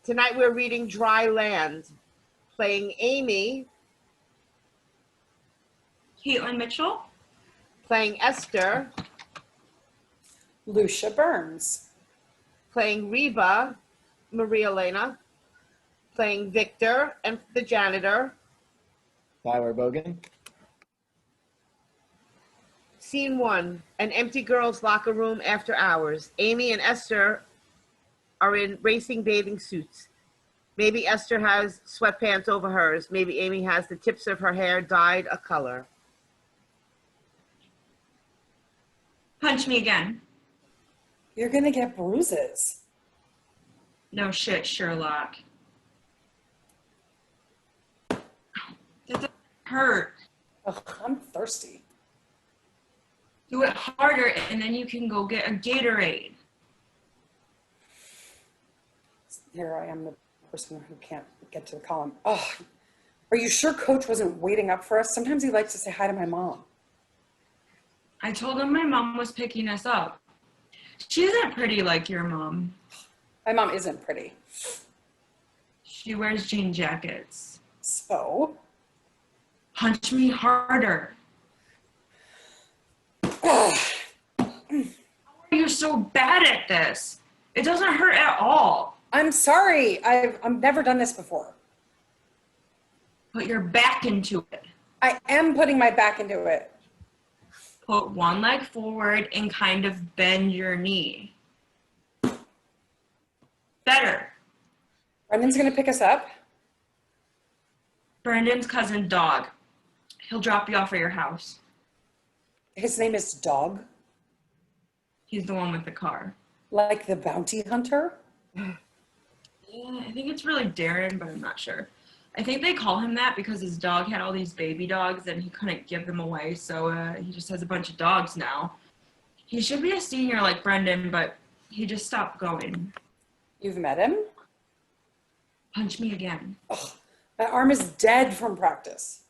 Tonight we're reading Dry Land. Playing Amy. Kaitlyn Mitchell. Playing Esther. Lucia Burns. Playing Reba, Marialana. Playing Victor and the janitor. Bogen. Scene 1, an empty girls' locker room after hours. Amy and Esther are in racing bathing suits. Maybe Esther has sweatpants over hers. Maybe Amy has the tips of her hair dyed a color. Punch me again. You're gonna get bruises. No shit, Sherlock. That doesn't hurt. Ugh, I'm thirsty. Do it harder and then you can go get a Gatorade. Here I am, the person who can't get to the column. Oh, are you sure Coach wasn't waiting up for us? Sometimes he likes to say hi to my mom. I told him my mom was picking us up. She isn't pretty like your mom. My mom isn't pretty. She wears jean jackets. So? Punch me harder. Ugh. How are you so bad at this? It doesn't hurt at all. I'm sorry. I've never done this before. Put your back into it. I am putting my back into it. Put one leg forward and kind of bend your knee. Better. Brendan's gonna pick us up. Brendan's cousin Dog. He'll drop you off at your house. His name is Dog, He's the one with the car. like the bounty hunter. Yeah, I think it's really Darren, but I'm not sure. I think they call him that because his dog had all these baby dogs and he couldn't give them away, so he just has a bunch of dogs now. He should be a senior like Brendan, but he just stopped going. You've met him? Punch me again. Ugh, my arm is dead from practice.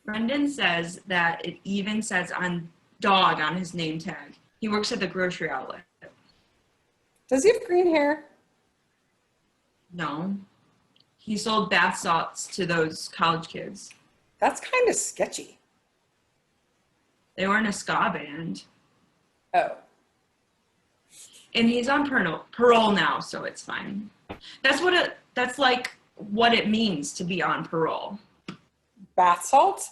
Brendan says that it even says on Dog on his name tag. He works at the grocery outlet. Does he have green hair? No. He sold bath salts to those college kids. That's kind of sketchy. They were in a ska band. Oh. And he's on parole now, so it's fine. That's like what it means to be on parole. Bath salts?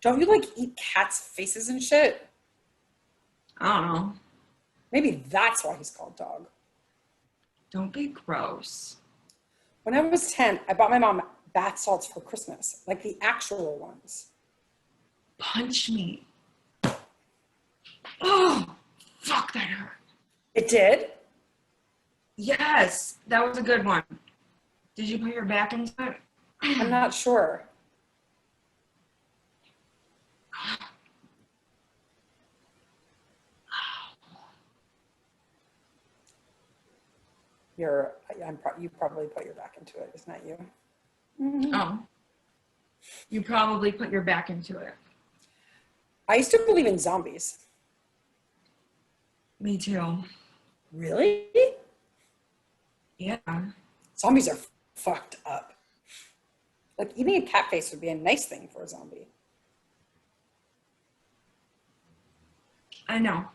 Don't you like eat cats' faces and shit? I don't know. Maybe that's why he's called Dog. Don't be gross. When I was 10, I bought my mom bath salts for Christmas, like the actual ones. Punch me. Oh, fuck, that hurt. It did? Yes, that was a good one. Did you put your back into it? I'm not sure. You probably put your back into it, isn't that you? Mm-hmm. Oh. You probably put your back into it. I used to believe in zombies. Me too. Really? Yeah. Zombies are fucked up. Like eating a cat face would be a nice thing for a zombie. I know.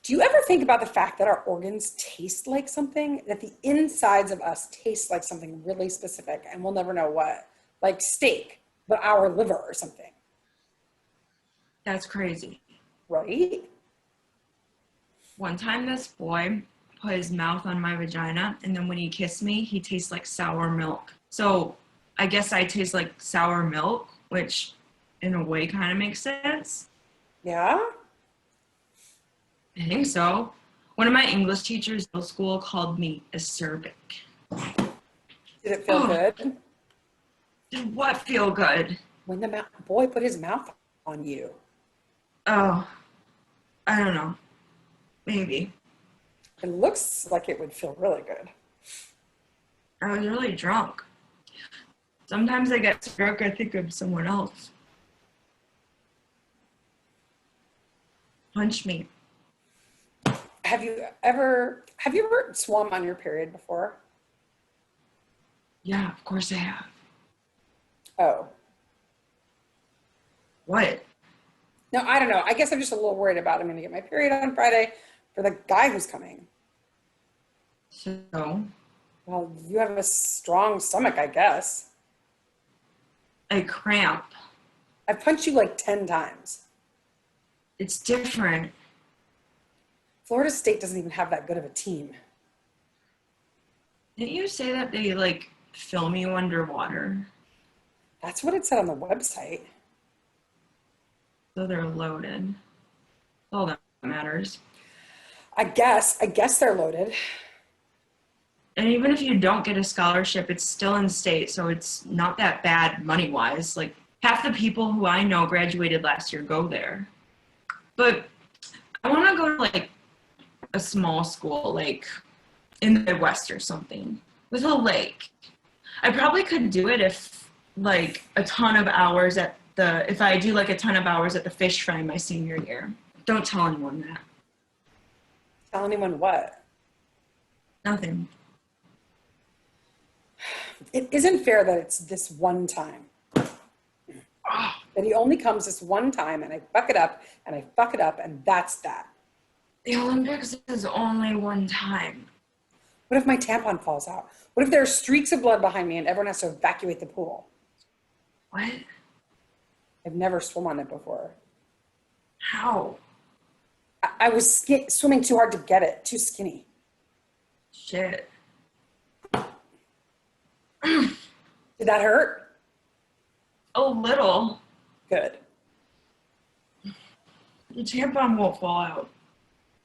Do you ever think about the fact that our organs taste like something? That the insides of us taste like something really specific and we'll never know what? Like steak, but our liver or something. That's crazy. Right? One time this boy put his mouth on my vagina, and then when he kissed me, he tastes like sour milk. So I guess I taste like sour milk, which in a way kind of makes sense. Yeah? I think so. One of my English teachers in middle school called me acerbic. Did it feel good? Did what feel good? When the boy put his mouth on you. Oh, I don't know. Maybe. It looks like it would feel really good. I was really drunk. Sometimes I get so drunk I think of someone else. Punch me. have you ever swum on your period before? Yeah, of course I have. Oh, What? no, I don't know. I guess I'm just a little worried about I'm going to get my period on Friday for the guy who's coming. So, Well, you have a strong stomach, I guess. I cramp. I've punched you like 10 times. It's different. Florida State doesn't even have that good of a team. Didn't you say that they like film you underwater? That's what it said on the website. So they're loaded. All that matters. I guess they're loaded. And even if you don't get a scholarship, it's still in state, so it's not that bad money-wise. Like, half the people who I know graduated last year go there. But I want to go to, like, a small school, like, in the Midwest or something, with a lake. I probably could do it if, like, if I do, like, a ton of hours at the fish fry my senior year. Don't tell anyone that. Tell anyone what? Nothing. It isn't fair that it's this one time. That he only comes this one time and I fuck it up and I fuck it up and that's that. The Olympics is only one time. What if my tampon falls out? What if there are streaks of blood behind me and everyone has to evacuate the pool? What? I've never swum on it before. How? I was swimming too hard to get it, too skinny. Shit. Did that hurt? A little. Good. The tampon won't fall out.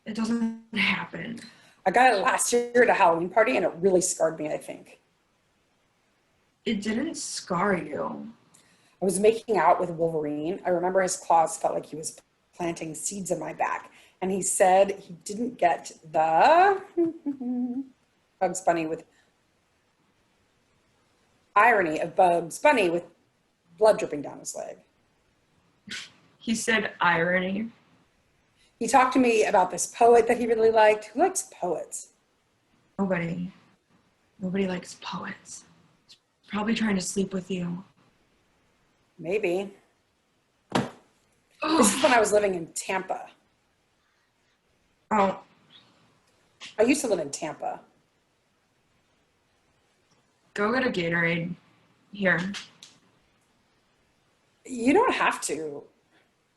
It doesn't happen. I got it last year at a Halloween party and it really scarred me, I think. It didn't scar you. I was making out with Wolverine. I remember his claws felt like he was planting seeds in my back. And he said he didn't get the Bugs Bunny with irony of Bugs Bunny with blood dripping down his leg. He said irony. He talked to me about this poet that he really liked. Who likes poets? Nobody likes poets. He's probably trying to sleep with you. Maybe. This is when I was living in Tampa. Oh, I used to live in Tampa. go get a Gatorade. Here. You don't have to.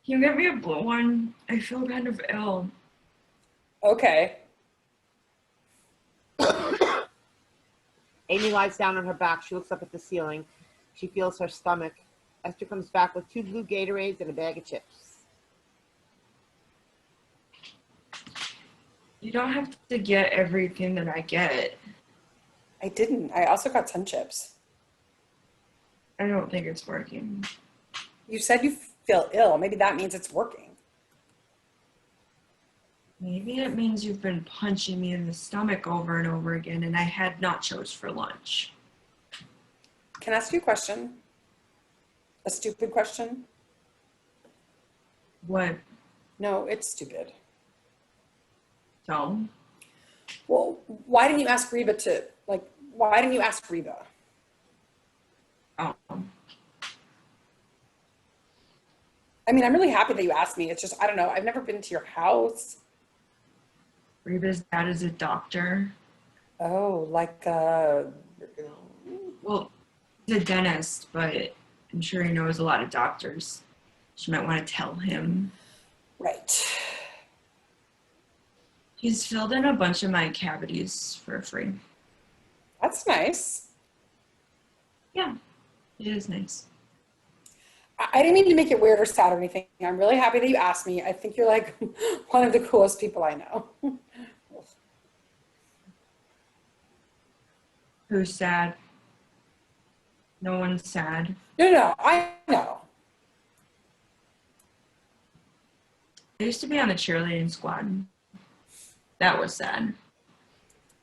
Can you get me a blue one? I feel kind of ill. Okay. Amy lies down on her back. She looks up at the ceiling. She feels her stomach. Esther comes back with 2 blue Gatorades and a bag of chips. You don't have to get everything that I get. I didn't. I also got sun chips. I don't think it's working. You said you feel ill. Maybe that means it's working. Maybe it means you've been punching me in the stomach over and over again, and I had nachos for lunch. Can I ask you a question? A stupid question? What? No, it's stupid. So? Well, why didn't you ask Reba why didn't you ask Reba? Oh. I mean, I'm really happy that you asked me. It's just, I don't know. I've never been to your house. Reba's dad is a doctor. Oh, Well, he's a dentist, but I'm sure he knows a lot of doctors. She might want to tell him. right. He's filled in a bunch of my cavities for free. That's nice. Yeah, it is nice. I didn't mean to make it weird or sad or anything. I'm really happy that you asked me. I think you're like one of the coolest people I know. Who's sad? No one's sad. No, I know. I used to be on the cheerleading squad. That was sad.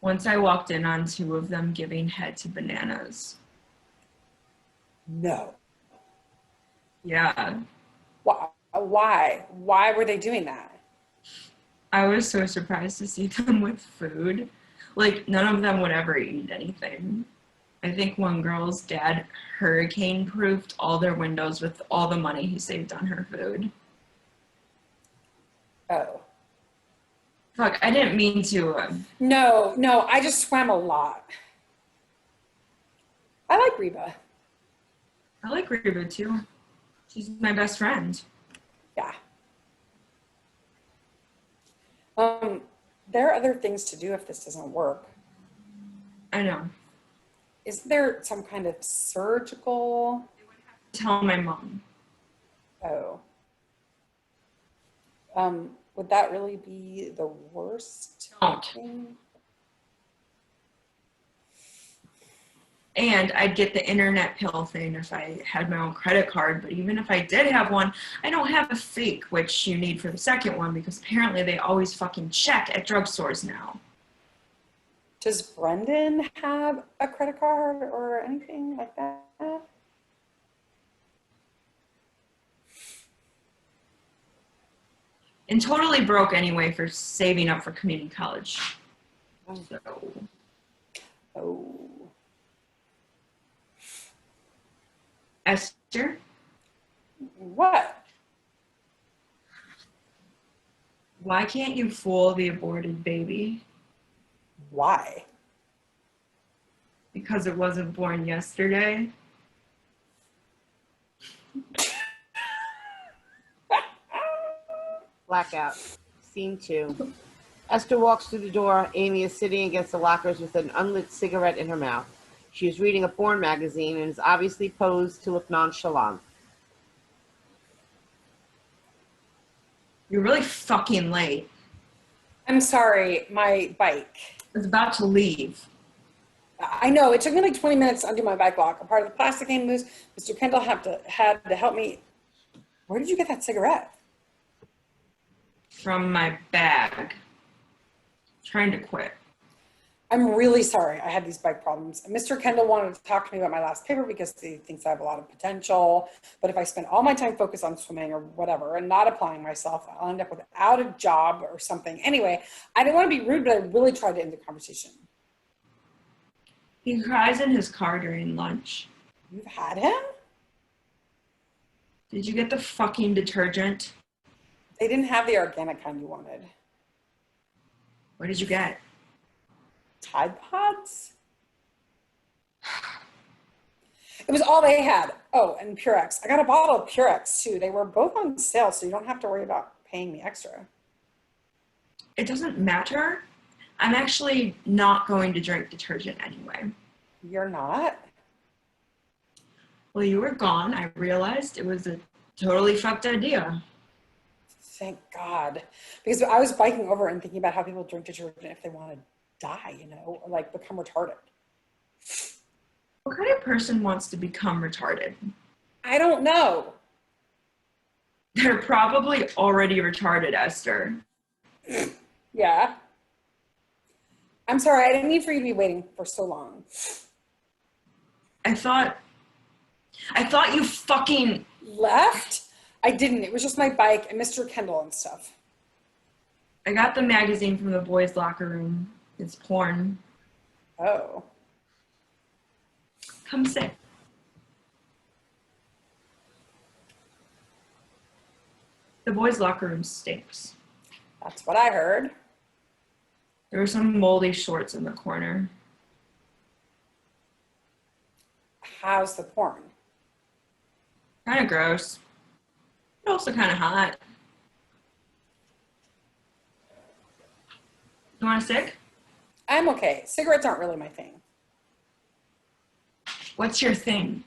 Once I walked in on 2 of them giving head to bananas. No. Yeah. Why? Why were they doing that? I was so surprised to see them with food. Like, none of them would ever eat anything. I think one girl's dad hurricane-proofed all their windows with all the money he saved on her food. Oh. Fuck, I didn't mean to. No, I just swam a lot. I like Reba. I like Reba too. She's my best friend. Yeah. There are other things to do if this doesn't work. I know. Is there some kind of surgical? Tell my mom. Oh. Would that really be the worst Don't. thing? And I'd get the internet pill thing if I had my own credit card. But even if I did have one, I don't have a fake, which you need for the second one because apparently they always fucking check at drugstores now. Does Brendan have a credit card or anything like that? And totally broke anyway for saving up for community college. So. Oh. Esther? What? Why can't you fool the aborted baby? Why? Because it wasn't born yesterday? Blackout. Scene 2. Esther walks through the door. Amy is sitting against the lockers with an unlit cigarette in her mouth. She is reading a porn magazine and is obviously posed to look nonchalant. You're really fucking late. I'm sorry, my bike. I was about to leave. I know, it took me like 20 minutes to undo my bike lock. A part of the plastic came loose. Mr. Kendall had to help me. Where did you get that cigarette? From my bag. Trying to quit. I'm really sorry I had these bike problems. Mr. Kendall wanted to talk to me about my last paper because he thinks I have a lot of potential. But if I spend all my time focused on swimming or whatever and not applying myself, I'll end up without a job or something. Anyway, I didn't want to be rude, but I really tried to end the conversation. He cries in his car during lunch. You've had him? Did you get the fucking detergent? They didn't have the organic kind you wanted. What did you get? Tide Pods? It was all they had. Oh, and Purex. I got a bottle of Purex too. They were both on sale, so you don't have to worry about paying me extra. It doesn't matter. I'm actually not going to drink detergent anyway. You're not? Well, you were gone. I realized it was a totally fucked idea. Thank God. Because I was biking over and thinking about how people drink detergent if they want to die, you know, or like become retarded. What kind of person wants to become retarded? I don't know. They're probably already retarded, Esther. Yeah. I'm sorry. I didn't need for you to be waiting for so long. I thought you fucking Left? I didn't. It was just my bike and Mr. Kendall and stuff. I got the magazine from the boys' locker room. It's porn. Oh. Come sit. The boys' locker room stinks. That's what I heard. There were some moldy shorts in the corner. How's the porn? Kind of gross, but also kind of hot. You want a cig? I'm okay. Cigarettes aren't really my thing. What's your thing?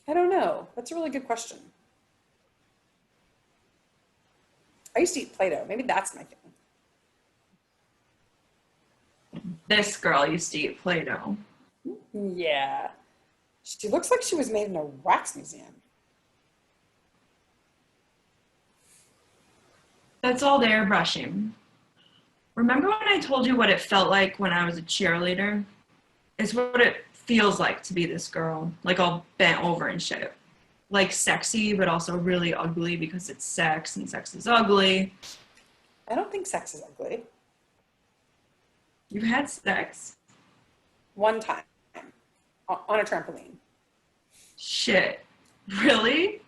I don't know. That's a really good question. I used to eat Play-Doh. Maybe that's my thing. This girl used to eat Play-Doh. Yeah. She looks like she was made in a wax museum. That's all they're brushing. Remember when I told you what it felt like when I was a cheerleader? It's what it feels like to be this girl, like all bent over and shit. Like sexy, but also really ugly because it's sex and sex is ugly. I don't think sex is ugly. You've had sex. One time on a trampoline. Shit. Really?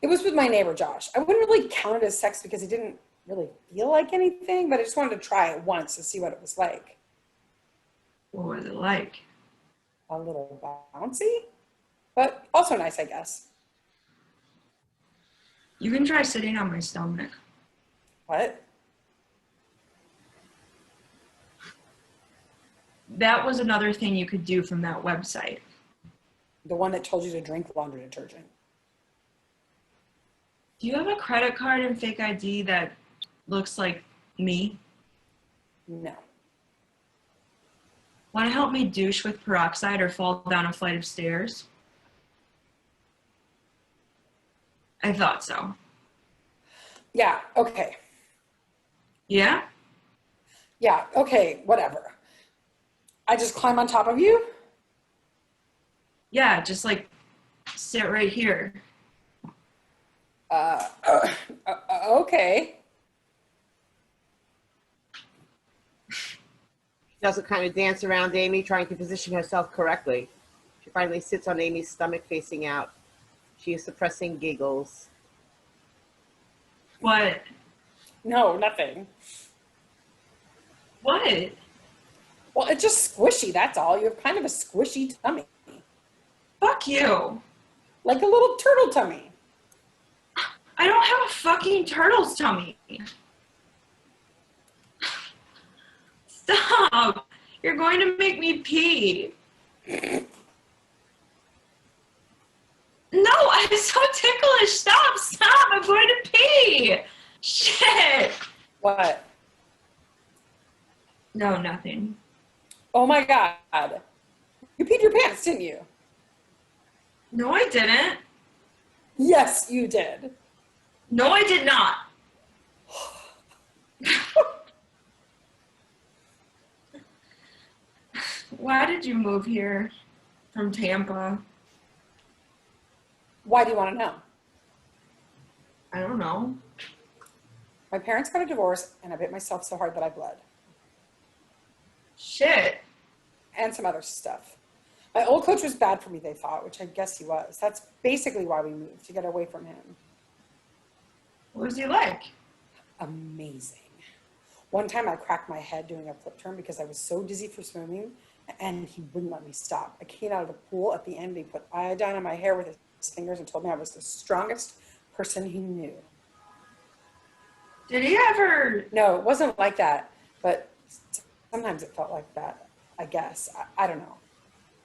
It was with my neighbor, Josh. I wouldn't really count it as sex because it didn't really feel like anything, but I just wanted to try it once to see what it was like. What was it like? A little bouncy, but also nice, I guess. You can try sitting on my stomach. What? That was another thing you could do from that website. The one that told you to drink laundry detergent. Do you have a credit card and fake ID that looks like me? No. Want to help me douche with peroxide or fall down a flight of stairs? I thought so. Yeah, okay. Yeah? Yeah, okay, whatever. I just climb on top of you? Yeah, just like sit right here. Okay. She does a kind of dance around Amy, trying to position herself correctly. She finally sits on Amy's stomach facing out. She is suppressing giggles. What? No, nothing. What? Well, it's just squishy, that's all. You have kind of a squishy tummy. Fuck you. Like a little turtle tummy. I don't have a fucking turtle's tummy. Stop. You're going to make me pee. No, I'm so ticklish. Stop. I'm going to pee. Shit. What? No, nothing. Oh my God. You peed your pants, didn't you? No, I didn't. Yes, you did. No, I did not. Why did you move here from Tampa? Why do you want to know? I don't know. My parents got a divorce and I bit myself so hard that I bled. Shit. And some other stuff. My old coach was bad for me, they thought, which I guess he was. That's basically why we moved, to get away from him. What was he like? Amazing. One time I cracked my head doing a flip turn because I was so dizzy for swimming and he wouldn't let me stop. I came out of the pool at the end. He put iodine on my hair with his fingers and told me I was the strongest person he knew. Did he ever? No, it wasn't like that, but sometimes it felt like that, I guess. I don't know.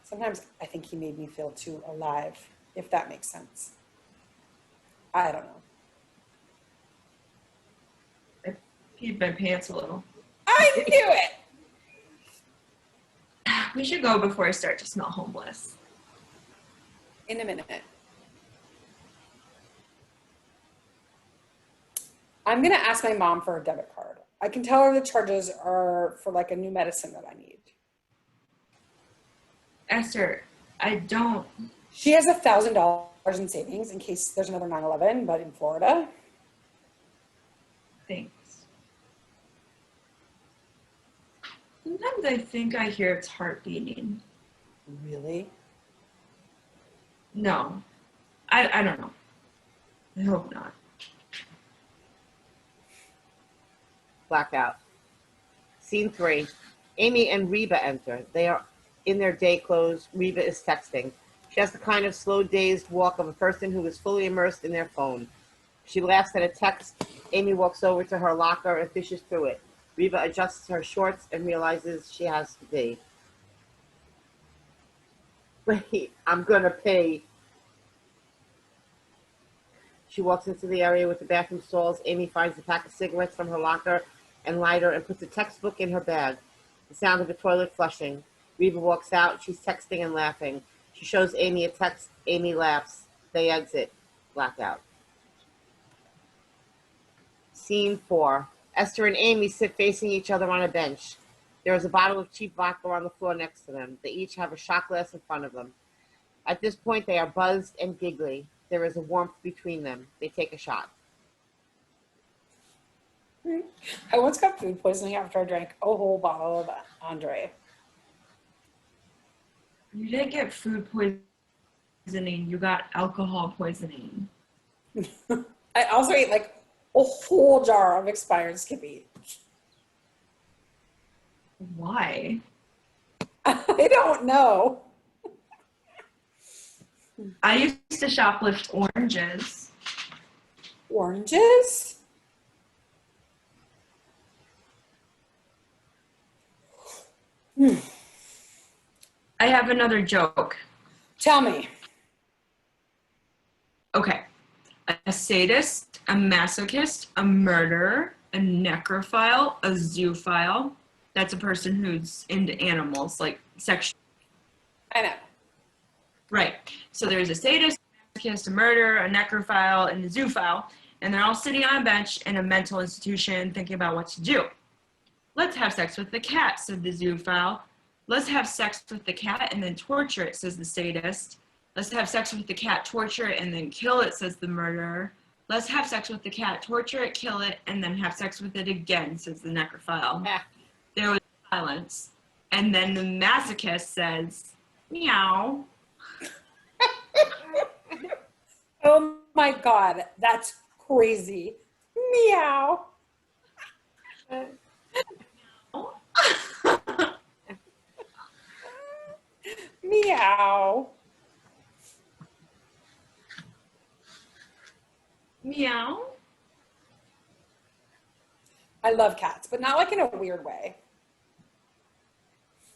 Sometimes I think he made me feel too alive, if that makes sense. I don't know. I peed my pants a little. I knew it! We should go before I start to smell homeless. In a minute. I'm gonna ask my mom for a debit card. I can tell her the charges are for like a new medicine that I need. Esther, I don't. She has $1,000 in savings in case there's another 9/11, but in Florida. Thanks. Sometimes I think I hear its heart beating. Really? No. I don't know. I hope not. Blackout. Scene 3. Amy and Reba enter. They are in their day clothes. Reba is texting. She has the kind of slow, dazed walk of a person who is fully immersed in their phone. She laughs at a text. Amy walks over to her locker and fishes through it. Reba adjusts her shorts and realizes she has to pee. Wait, I'm gonna pee. She walks into the area with the bathroom stalls. Amy finds a pack of cigarettes from her locker and lighter and puts a textbook in her bag. The sound of a toilet flushing. Reba walks out. She's texting and laughing. She shows Amy a text. Amy laughs. They exit. Blackout. Scene 4. Esther and Amy sit facing each other on a bench. There is a bottle of cheap vodka on the floor next to them. They each have a shot glass in front of them. At this point, they are buzzed and giggly. There is a warmth between them. They take a shot. I once got food poisoning after I drank a whole bottle of Andre. You didn't get food poisoning, you got alcohol poisoning. I also ate like a whole jar of expired Skippy. Why? I don't know. I used to shoplift oranges. Oranges? I have another joke. Tell me. Okay. A sadist, a masochist, a murderer, a necrophile, a zoophile. That's a person who's into animals, like sexual. I know. Right. So there's a sadist, a masochist, a murderer, a necrophile, and a zoophile. And they're all sitting on a bench in a mental institution thinking about what to do. Let's have sex with the cat, said the zoophile. Let's have sex with the cat and then torture it, says the sadist. Let's have sex with the cat, torture it, and then kill it, says the murderer. Let's have sex with the cat, torture it, kill it, and then have sex with it again, says the necrophile. There was silence. And then the masochist says, meow. Oh my God, that's crazy. Meow. Meow. Meow. I love cats, but not like in a weird way.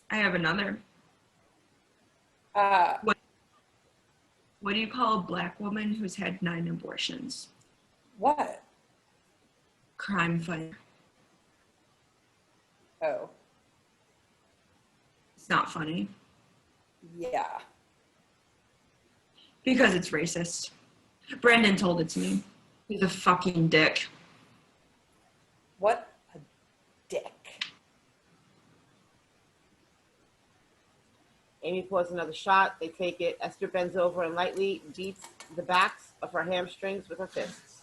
I have another. What do you call a black woman who's had 9 abortions? What? Crime fighter. Oh, It's not funny yeah. because it's racist. Brandon told it to me. He's a fucking dick. What a dick. Amy pours another shot. They take it. Esther bends over and lightly beats the backs of her hamstrings with her fists.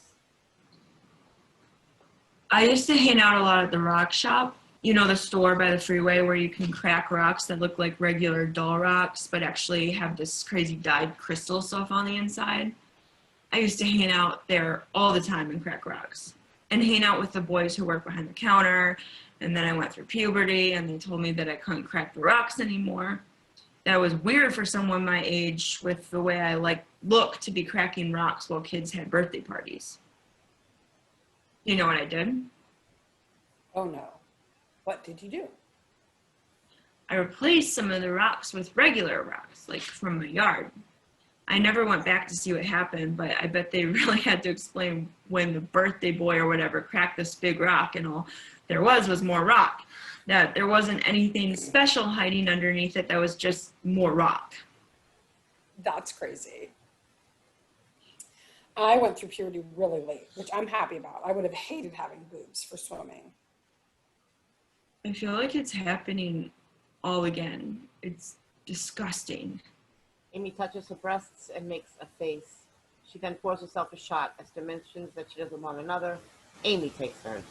I used to hang out a lot at the rock shop. You know, the store by the freeway where you can crack rocks that look like regular dull rocks, but actually have this crazy dyed crystal stuff on the inside. I used to hang out there all the time and crack rocks and hang out with the boys who work behind the counter. And then I went through puberty and they told me that I couldn't crack the rocks anymore. That was weird for someone my age with the way I look to be cracking rocks while kids had birthday parties. You know what I did? Oh no. What did you do? I replaced some of the rocks with regular rocks, like from my yard. I never went back to see what happened, but I bet they really had to explain when the birthday boy or whatever cracked this big rock and all there was more rock. That there wasn't anything special hiding underneath it, that was just more rock. That's crazy. I went through puberty really late, which I'm happy about. I would have hated having boobs for swimming. I feel like it's happening all again. It's disgusting. Amy touches her breasts and makes a face. She then pours herself a shot. Esther mentions that she doesn't want another. Amy takes hers.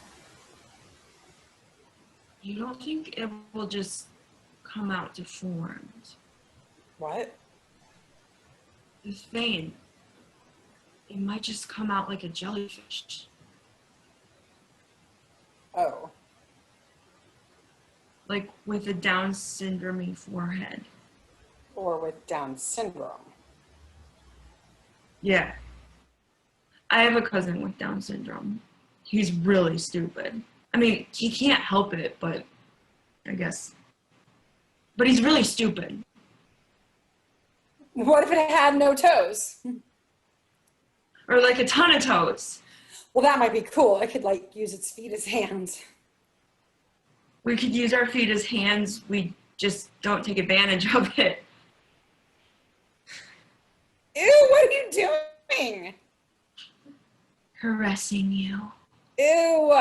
You don't think it will just come out deformed? What? This vein, it might just come out like a jellyfish. Oh. Like with a Down syndrome forehead. Or with Down syndrome. Yeah. I have a cousin with Down syndrome. He's really stupid. I mean, he can't help it, but I guess. But he's really stupid. What if it had no toes? Or like a ton of toes. Well, that might be cool. I could use its feet as hands. We could use our feet as hands. We just don't take advantage of it. Ew, what are you doing? Caressing you. Ew.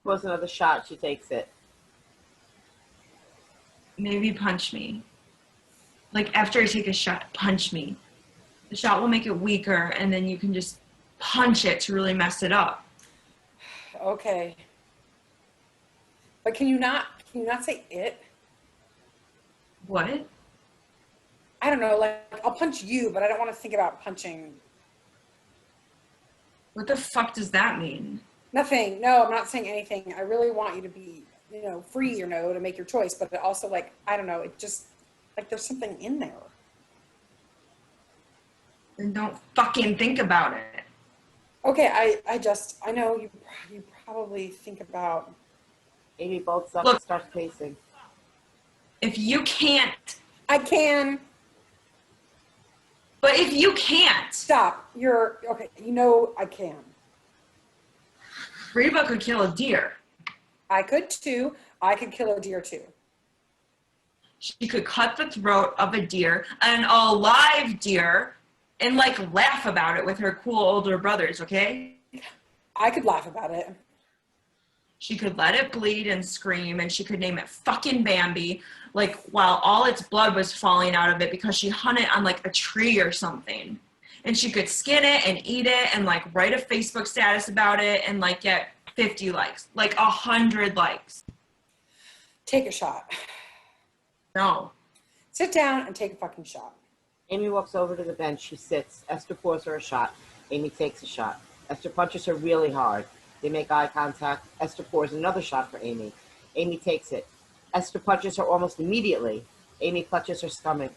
Pours another shot. She takes it. Maybe punch me. Like after I take a shot, punch me. The shot will make it weaker and then you can just punch it to really mess it up. okay. But can you not say it? What? I don't know, like, I'll punch you, but I don't want to think about punching. What the fuck does that mean? Nothing. No, I'm not saying anything. I really want you to be, free, to make your choice. But also, like, I don't know, it just, like, there's something in there. Then don't fucking think about it. Okay, I know you probably think about. Amy bolts up Look. and starts pacing. If you can't, I can. but if you can't, Stop. Okay, I can. Reba could kill a deer. I could too. I could kill a deer too. She could cut the throat of a deer, an alive deer, and like laugh about it with her cool older brothers, okay? I could laugh about it. She could let it bleed and scream, and she could name it fucking Bambi, like while all its blood was falling out of it because she hung it on like a tree or something. And she could skin it and eat it and like write a Facebook status about it and like get 50 likes, like 100 likes. Take a shot. No. Sit down and take a fucking shot. Amy walks over to the bench. She sits. Esther pours her a shot. Amy takes a shot. Esther punches her really hard. They make eye contact. Esther pours another shot for Amy. Amy takes it. Esther punches her almost immediately. Amy clutches her stomach.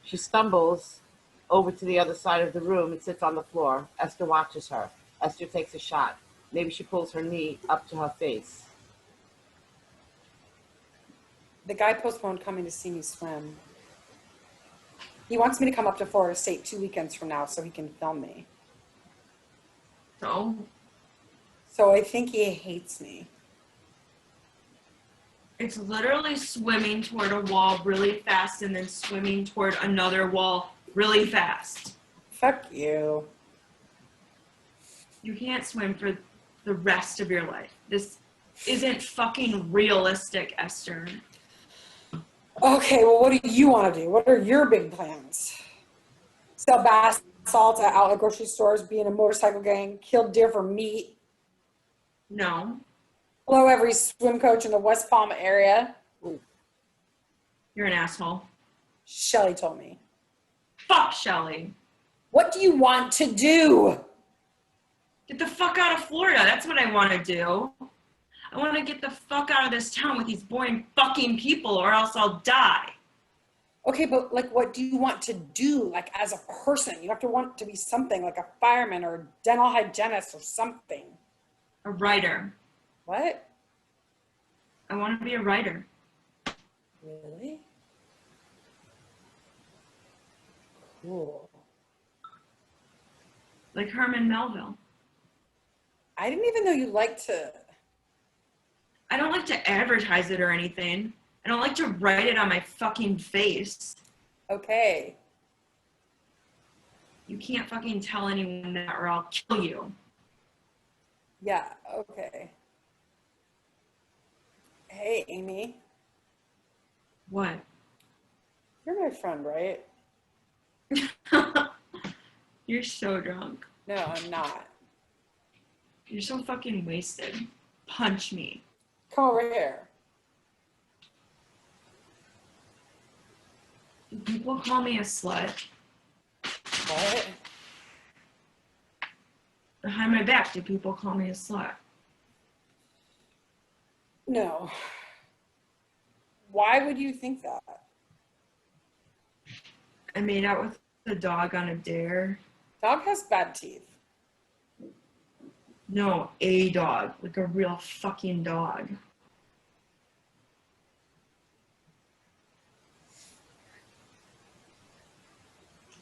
She stumbles over to the other side of the room and sits on the floor. Esther watches her. Esther takes a shot. Maybe she pulls her knee up to her face. The guy postponed coming to see me swim. He wants me to come up to Florida State 2 weekends from now so he can film me. So I think he hates me. it's literally swimming toward a wall really fast and then swimming toward another wall really fast. Fuck you. You can't swim for the rest of your life. This isn't fucking realistic, Esther. Okay, well, what do you want to do? What are your big plans? Sell bath salts at outlet grocery stores, be in a motorcycle gang, kill deer for meat, No. blow every swim coach in the West Palm area. Ooh. You're an asshole. Shelly told me. Fuck Shelly. What do you want to do? Get the fuck out of Florida. That's what I want to do. I want to get the fuck out of this town with these boring fucking people or else I'll die. Okay, but like, what do you want to do, like, as a person? You have to want to be something, like a fireman or a dental hygienist or something. A writer. What? I want to be a writer. Really? Cool. Like Herman Melville. I didn't even know you liked to. I don't like to advertise it or anything. I don't like to write it on my fucking face. Okay. You can't fucking tell anyone that or I'll kill you. Yeah, okay. Hey, Amy. What? You're my friend, right? You're so drunk. No, I'm not. You're so fucking wasted. Punch me. Come over here. Do people call me a slut? What? Behind my back, do people call me a slut? No. Why would you think that? I made out with a dog on a dare. Dog has bad teeth. No, a dog. Like a real fucking dog.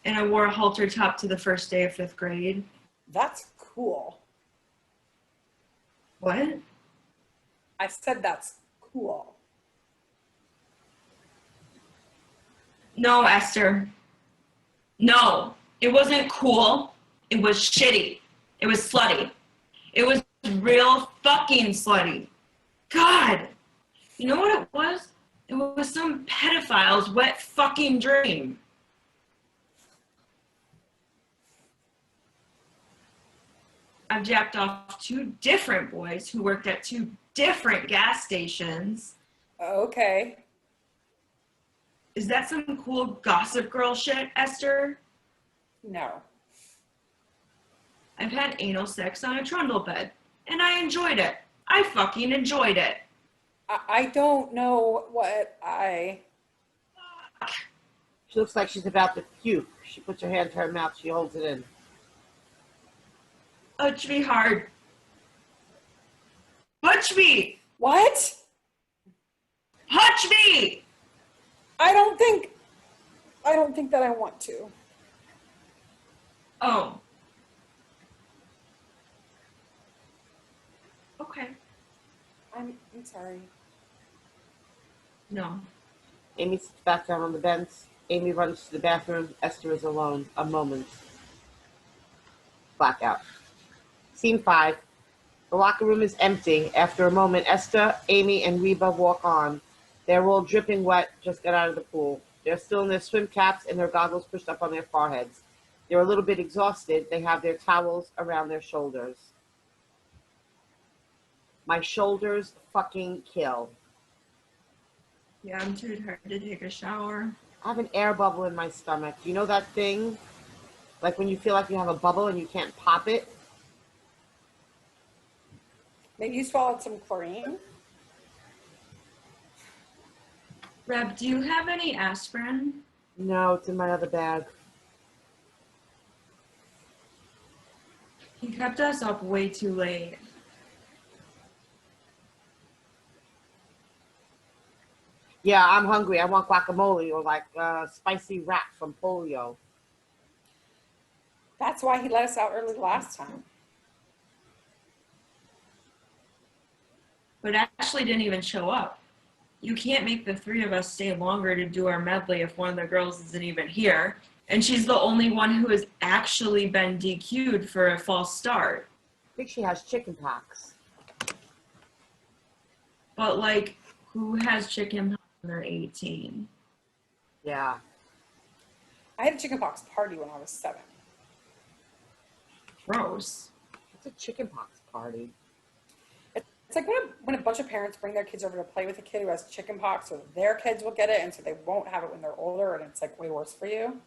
And I wore a halter top to the first day of 5th grade. That's cool. What? I said that's cool. No, Esther. No, it wasn't cool. It was shitty. It was slutty. It was real fucking slutty. God. You know what it was? It was some pedophile's wet fucking dream. I've jacked off 2 different boys who worked at 2 different gas stations. Okay. Is that some cool gossip girl shit, Esther? No. I've had anal sex on a trundle bed, and I enjoyed it. I fucking enjoyed it. I don't know what She looks like she's about to puke. She puts her hand to her mouth. She holds it in. Touch me hard. Touch me! What? Touch me! I don't think that I want to. Oh. Okay. I'm sorry. No. Amy sits back down on the bench. Amy runs to the bathroom. Esther is alone. A moment. Blackout. Scene 5. The locker room is empty. After a moment, Esther, Amy, and Reba walk on. They're all dripping wet, just got out of the pool. They're still in their swim caps and their goggles pushed up on their foreheads. They're a little bit exhausted. They have their towels around their shoulders. My shoulders fucking kill. Yeah, I'm too tired to take a shower. I have an air bubble in my stomach. You know that thing? Like when you feel like you have a bubble and you can't pop it? Maybe you swallowed some chlorine? Reb, do you have any aspirin? No, it's in my other bag. He kept us up way too late. Yeah, I'm hungry. I want guacamole or like spicy wrap from Polio. That's why he let us out early last time. But Ashley didn't even show up. You can't make the 3 of us stay longer to do our medley if one of the girls isn't even here. And she's the only one who has actually been DQ'd for a false start. I think she has chicken pox. But, like, who has chicken pox when they're 18? Yeah. I had a chickenpox party when I was 7. Gross. It's a chicken pox party. It's like when a bunch of parents bring their kids over to play with a kid who has chickenpox, so their kids will get it, and so they won't have it when they're older, and it's like way worse for you.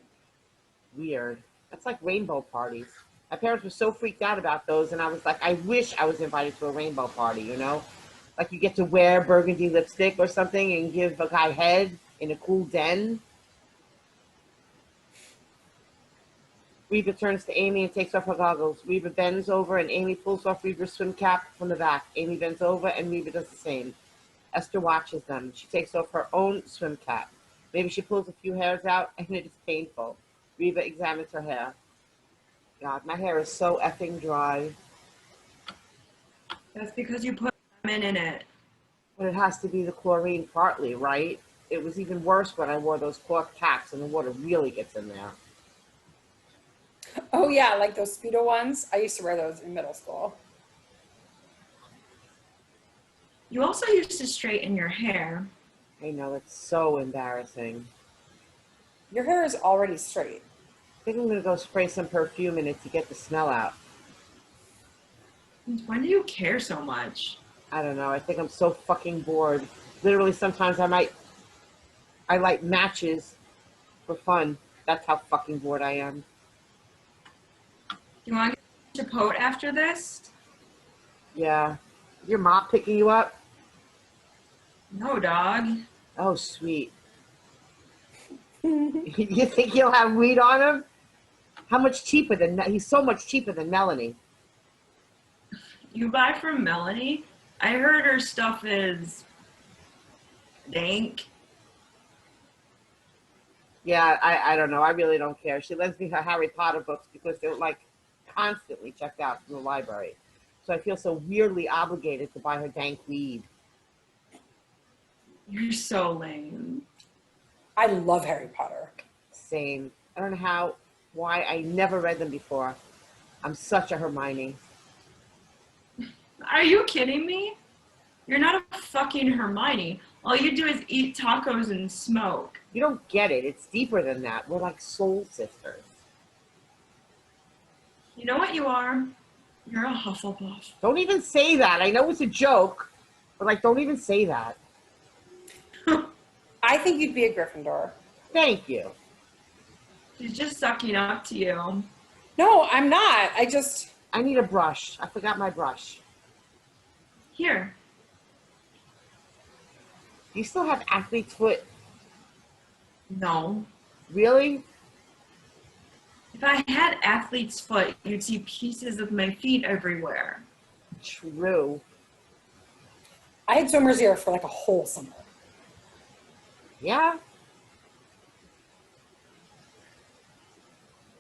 Weird. That's like rainbow parties. My parents were so freaked out about those, and I was like, I wish I was invited to a rainbow party, you know? Like you get to wear burgundy lipstick or something and give a guy head in a cool den. Reba turns to Amy and takes off her goggles. Reba bends over and Amy pulls off Reba's swim cap from the back. Amy bends over and Reba does the same. Esther watches them. She takes off her own swim cap. Maybe she pulls a few hairs out and it is painful. Reba examines her hair. God, my hair is so effing dry. That's because you put lemon in it. But it has to be the chlorine partly, right? It was even worse when I wore those cloth caps and the water really gets in there. Oh yeah, like those Speedo ones. I used to wear those in middle school. You also used to straighten your hair. I know, it's so embarrassing. Your hair is already straight. I think I'm going to go spray some perfume in it to get the smell out. When do you care so much? I don't know. I think I'm so fucking bored. Literally, sometimes I light matches for fun. That's how fucking bored I am. Do you want to get Chipotle after this? Yeah. Your mom picking you up? No, dog. Oh, sweet. You think he'll have weed on him? How much cheaper than... He's so much cheaper than Melanie. You buy from Melanie? I heard her stuff is dank. Yeah, I don't know. I really don't care. She lends me her Harry Potter books because they're like constantly checked out from the library. So I feel so weirdly obligated to buy her dank weed. You're so lame. I love Harry Potter. Same. I don't know why I never read them before. I'm such a Hermione. Are you kidding me? You're not a fucking Hermione. All you do is eat tacos and smoke. You don't get it. It's deeper than that. We're like soul sisters. You know what you are? You're a Hufflepuff. Don't even say that. I know it's a joke, but like, don't even say that. I think you'd be a Gryffindor. Thank you. She's just sucking up to you. No, I'm not. I need a brush. I forgot my brush. Here. Do you still have athlete's foot? No. Really? If I had athlete's foot, you'd see pieces of my feet everywhere. True. I had swimmer's ear for like a whole summer. Yeah?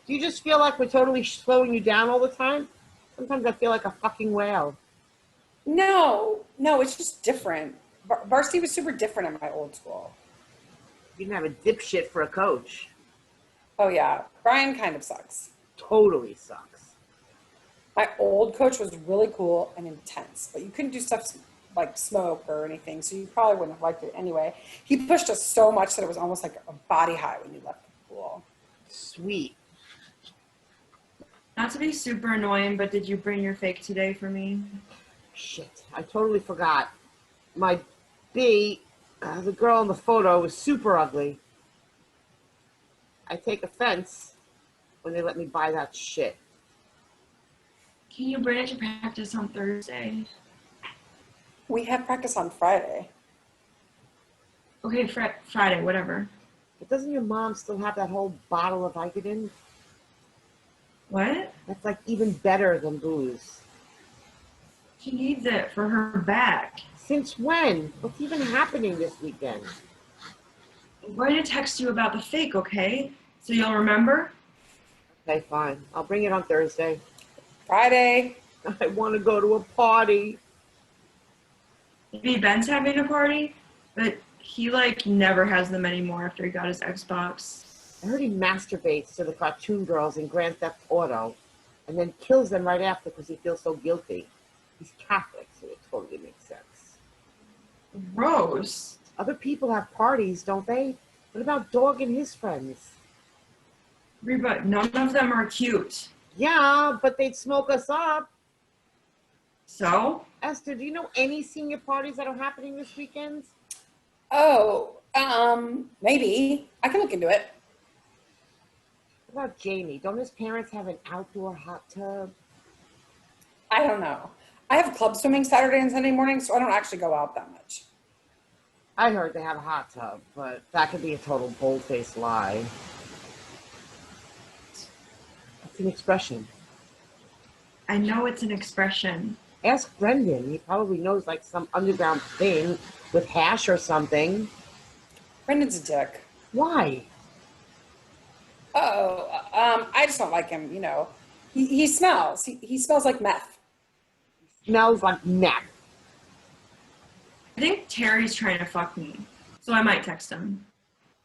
Do you just feel like we're totally slowing you down all the time? Sometimes I feel like a fucking whale. No, it's just different. Varsity was super different at my old school. You didn't have a dipshit for a coach. Oh yeah, Brian kind of sucks. Totally sucks. My old coach was really cool and intense, but you couldn't do stuff like smoke or anything, so you probably wouldn't have liked it anyway. He pushed us so much that it was almost like a body high when you left the pool. Sweet. Not to be super annoying, but did you bring your fake today for me? Shit, I totally forgot. My B, the girl in the photo, was super ugly. I take offense when they let me buy that shit. Can you bring it to practice on Thursday? We have practice on Friday. Okay, Friday, whatever. But doesn't your mom still have that whole bottle of Vicodin? What? That's like even better than booze. She needs it for her back. Since when? What's even happening this weekend? I'm going to text you about the fake, okay? So you'll remember? Okay, fine. I'll bring it on Thursday. Friday. I want to go to a party. Maybe Ben's having a party, but he like never has them anymore after he got his Xbox. I heard he masturbates to the cartoon girls in Grand Theft Auto and then kills them right after because he feels so guilty. He's Catholic, so it totally makes sense. Gross. Other people have parties, don't they? What about Dog and his friends? Reba, none of them are cute. Yeah, but they'd smoke us up. So? Esther, do you know any senior parties that are happening this weekend? Oh, maybe. I can look into it. What about Jamie? Don't his parents have an outdoor hot tub? I don't know. I have club swimming Saturday and Sunday morning, so I don't actually go out that much. I heard they have a hot tub, but that could be a total bold-faced lie. It's an expression. I know it's an expression. Ask Brendan. He probably knows like some underground thing with hash or something. Brendan's a dick. Why? I just don't like him, you know. He smells. He smells like meth. Smells like meth. I think Terry's trying to fuck me, so I might text him.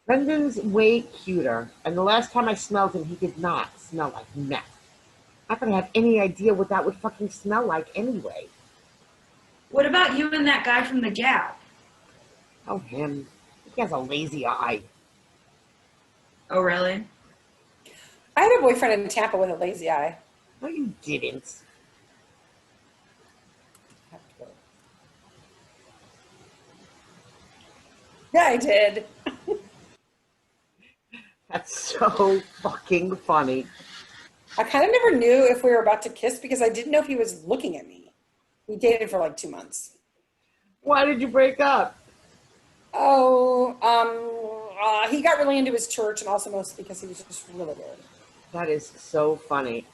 Brendan's way cuter, and the last time I smelled him, he did not smell like meth. Not that I have any idea what that would fucking smell like anyway. What about you and that guy from the Gap? Oh, him. He has a lazy eye. Oh, really? I had a boyfriend in Tampa with a lazy eye. No, you didn't. Yeah, I did. That's so fucking funny. I kind of never knew if we were about to kiss because I didn't know if he was looking at me. We dated for like 2 months. Why did you break up? He got really into his church and also mostly because he was just really weird. That is so funny.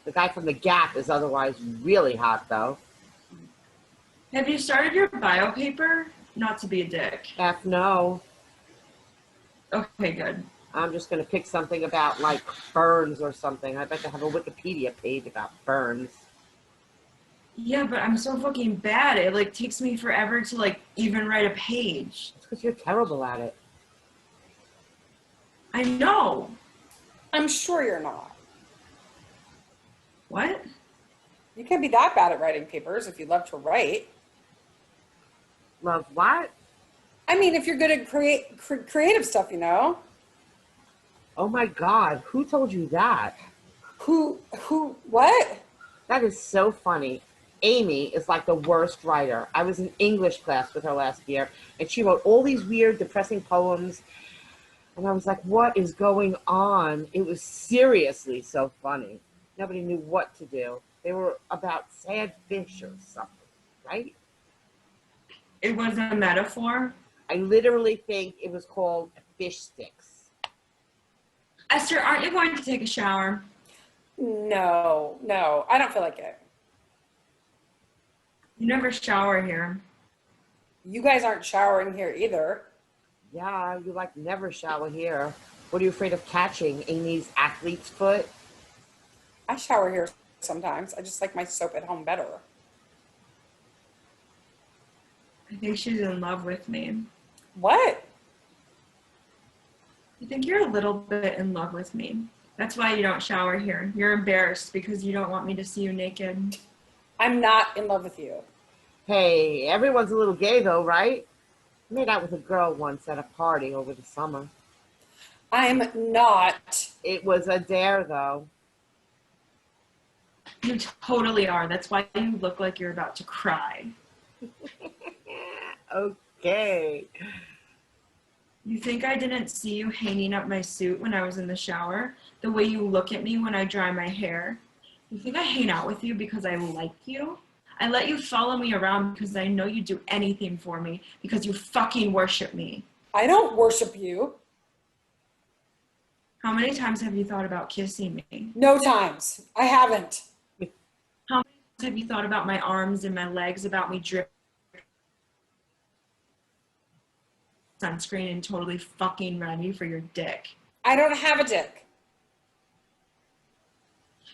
The guy from the Gap is otherwise really hot, though. Have you started your bio paper? Not to be a dick. F no. Okay, good. I'm just going to pick something about, like, burns or something. I bet they have a Wikipedia page about burns. Yeah, but I'm so fucking bad. It, like, takes me forever to, like, even write a page. It's because you're terrible at it. I know. I'm sure you're not. What? You can't be that bad at writing papers if you love to write. Love what? I mean, if you're good at creative stuff, you know. Oh my God, who told you that? Who, what? That is so funny. Amy is like the worst writer. I was in English class with her last year, and she wrote all these weird, depressing poems. And I was like, what is going on? It was seriously so funny. Nobody knew what to do. They were about sad fish or something, right? It was a metaphor. I literally think it was called fish sticks. Esther, aren't you going to take a shower? No, I don't feel like it. You never shower here. You guys aren't showering here either. Yeah, you like never shower here. What are you afraid of catching? Amy's athlete's foot? I shower here sometimes. I just like my soap at home better. I think she's in love with me. What? I think you're a little bit in love with me. That's why you don't shower here. You're embarrassed because you don't want me to see you naked. I'm not in love with you. Hey, everyone's a little gay though, right? I made out with a girl once at a party over the summer. I'm not. It was a dare though. You totally are. That's why you look like you're about to cry. Okay. You think I didn't see you hanging up my suit when I was in the shower? The way you look at me when I dry my hair? You think I hang out with you because I like you? I let you follow me around because I know you'd do anything for me because you fucking worship me. I don't worship you. How many times have you thought about kissing me? No times. I haven't. How many times have you thought about my arms and my legs, about me dripping sunscreen and totally fucking ready for your dick? I don't have a dick.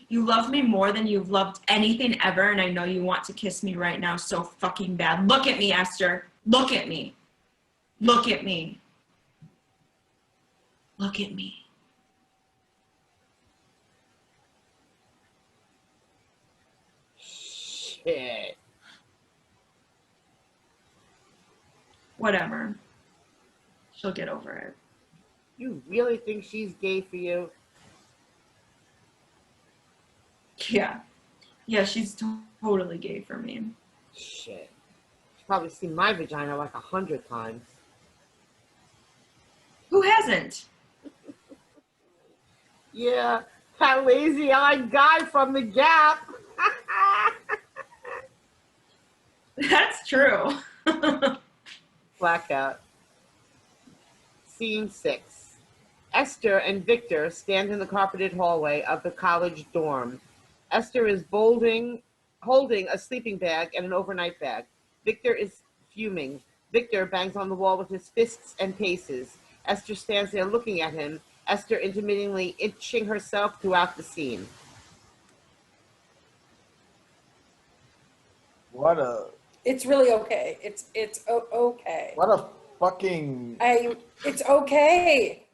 You love me more than you've loved anything ever, and I know you want to kiss me right now so fucking bad. Look at me, Esther. Look at me. Look at me. Look at me. Shit. Whatever. She'll get over it. You really think she's gay for you? Yeah. Yeah, she's totally gay for me. Shit. She's probably seen my vagina like 100 times. Who hasn't? Yeah, that lazy-eyed guy from the Gap. That's true. Blackout. Scene 6. Esther and Victor stand in the carpeted hallway of the college dorm. Esther is holding a sleeping bag and an overnight bag. Victor is fuming. Victor bangs on the wall with his fists and paces. Esther stands there looking at him, Esther intermittently itching herself throughout the scene. What a It's really okay. It's okay. what a fucking It's okay.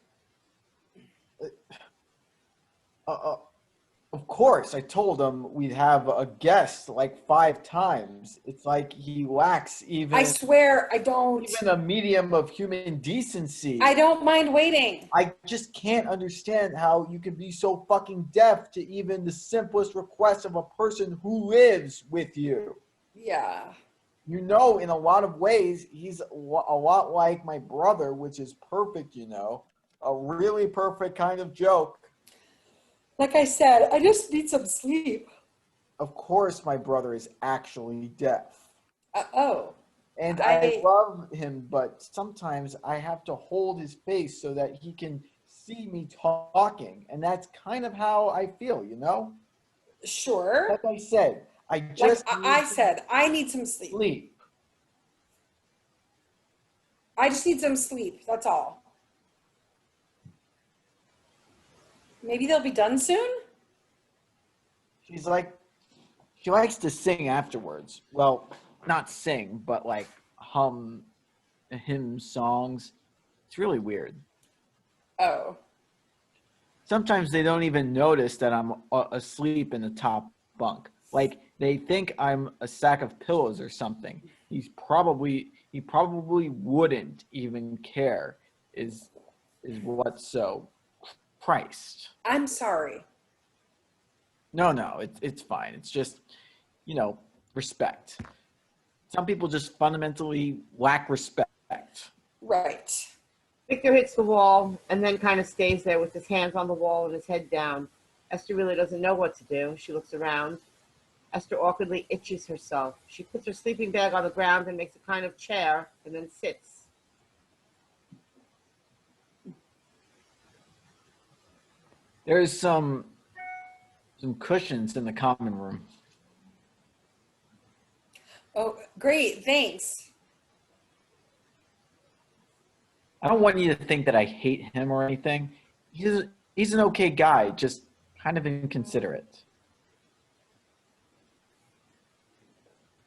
Of course, I told him we'd have a guest like 5 times. It's like he lacks I swear I don't. even a medium of human decency. I don't mind waiting. I just can't understand how you can be so fucking deaf to even the simplest request of a person who lives with you. Yeah. You know, in a lot of ways, he's a lot like my brother, which is perfect, you know. A really perfect kind of joke. Like I said, I just need some sleep. Of course, my brother is actually deaf. Oh. And I love him, but sometimes I have to hold his face so that he can see me talking. And that's kind of how I feel, you know? Sure. Like I said, I just I need some sleep. sleep. I just need some sleep. That's all. Maybe they'll be done soon? She likes to sing afterwards. Well, not sing, but like hum hymn songs. It's really weird. Oh. Sometimes they don't even notice that I'm asleep in the top bunk. Like they think I'm a sack of pillows or something. He probably wouldn't even care. Is what's so Christ. I'm sorry. No, it's fine. It's just, respect. Some people just fundamentally lack respect. Right. Victor hits the wall and then kind of stays there with his hands on the wall and his head down. Esther really doesn't know what to do. She looks around. Esther awkwardly itches herself. She puts her sleeping bag on the ground and makes a kind of chair and then sits. There's some cushions in the common room. Oh, great. Thanks. I don't want you to think that I hate him or anything. He's an okay guy, just kind of inconsiderate.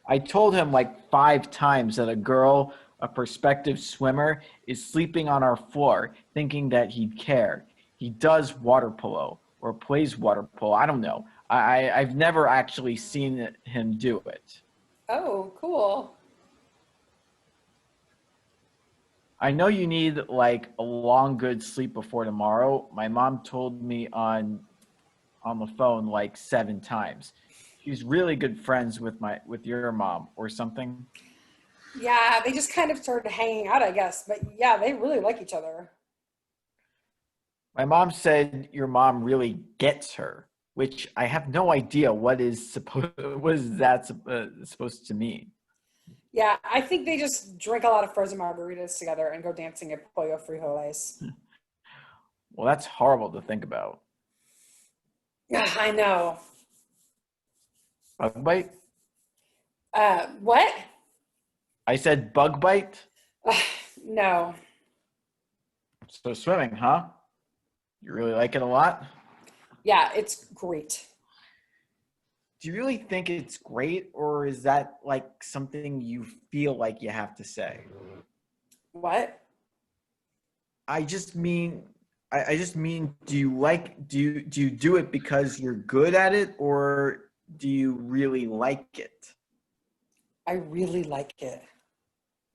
I told him like 5 times that a prospective swimmer, is sleeping on our floor thinking that he'd care. He does water polo or plays water polo. I don't know. I've never actually seen him do it. Oh, cool. I know you need like a long, good sleep before tomorrow. My mom told me on the phone like 7 times. She's really good friends with your mom or something. Yeah, they just kind of started hanging out, I guess. But yeah, they really like each other. My mom said your mom really gets her, which I have no idea what is that supposed to mean. Yeah, I think they just drink a lot of frozen margaritas together and go dancing at Pollo Frijoles. Well, that's horrible to think about. Yeah, I know. Bug bite? What? I said bug bite? No. So swimming, huh? You really like it a lot? Yeah, it's great. Do you really think it's great, or is that like something you feel like you have to say? What? I just mean, do you do it because you're good at it, or do you really like it? I really like it.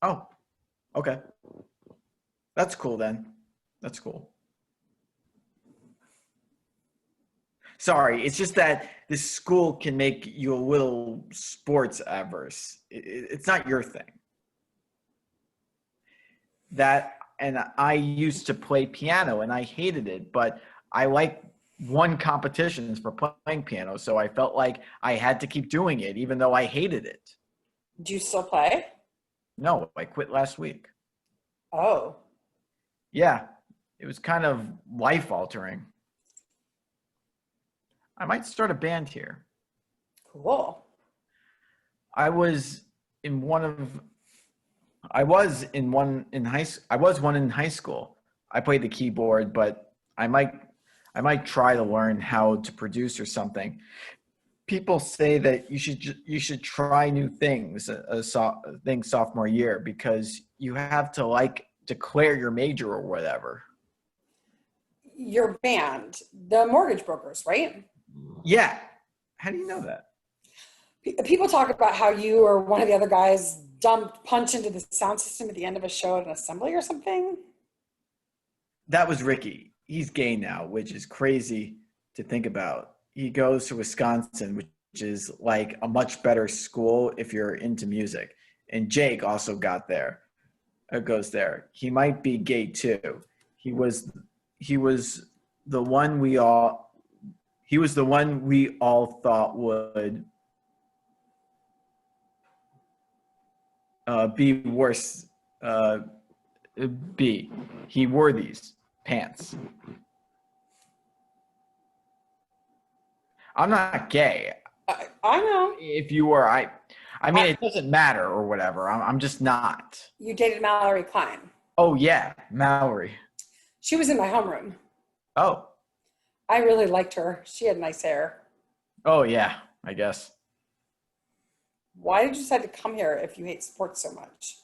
Oh, okay. That's cool then. That's cool. Sorry, it's just that this school can make you a little sports averse. It's not your thing. And I used to play piano and I hated it, but I won competitions for playing piano, so I felt like I had to keep doing it even though I hated it. Do you still play? No, I quit last week. Oh. Yeah, it was kind of life altering. I might start a band here. Cool. I was one in high school. I played the keyboard, but I might try to learn how to produce or something. People say that you should try new things sophomore year because you have to like declare your major or whatever. Your band, the Mortgage Brokers, right? Yeah. How do you know that? People talk about how you or one of the other guys dumped punch into the sound system at the end of a show at an assembly or something. That was Ricky. He's gay now, which is crazy to think about. He goes to Wisconsin, which is like a much better school if you're into music. And Jake also goes there. He might be gay too. He was the one we all thought would be worse. He wore these pants. I'm not gay. I know. If you were, I mean, it doesn't matter or whatever. I'm just not. You dated Mallory Klein. Oh yeah, Mallory. She was in my homeroom. Oh. I really liked her. She had nice hair. Oh yeah, I guess. Why did you decide to come here if you hate sports so much?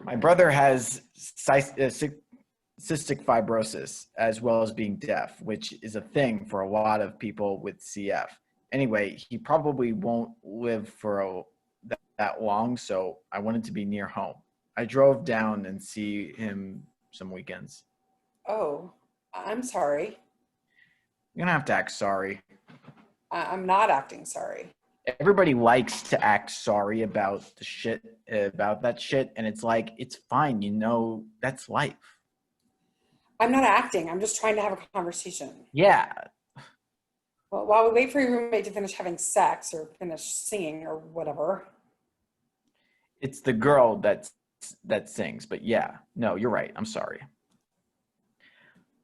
My brother has cystic fibrosis as well as being deaf, which is a thing for a lot of people with CF. Anyway, he probably won't live for that long, so I wanted to be near home. I drove down and see him some weekends. Oh, I'm sorry. You're gonna have to act sorry. I'm not acting sorry. Everybody likes to act sorry about the shit, about that shit. And it's like, it's fine. You know, that's life. I'm not acting. I'm just trying to have a conversation. Yeah. Well, while we wait for your roommate to finish having sex or finish singing or whatever. It's the girl that sings, but yeah, no, you're right. I'm sorry.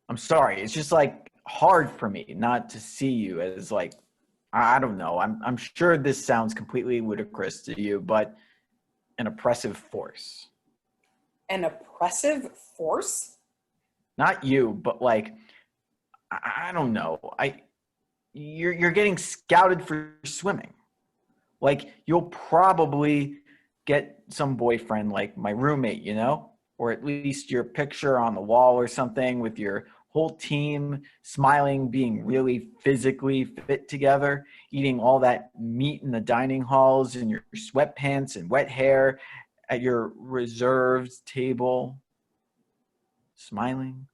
I'm sorry. It's just like hard for me not to see you as like, I don't know. I'm sure this sounds completely ludicrous to you, but an oppressive force. An oppressive force? Not you, but like, I don't know. You're getting scouted for swimming. Like, you'll probably get some boyfriend like my roommate, you know, or at least your picture on the wall or something with your whole team smiling, being really physically fit together, eating all that meat in the dining halls in your sweatpants and wet hair at your reserved table, smiling.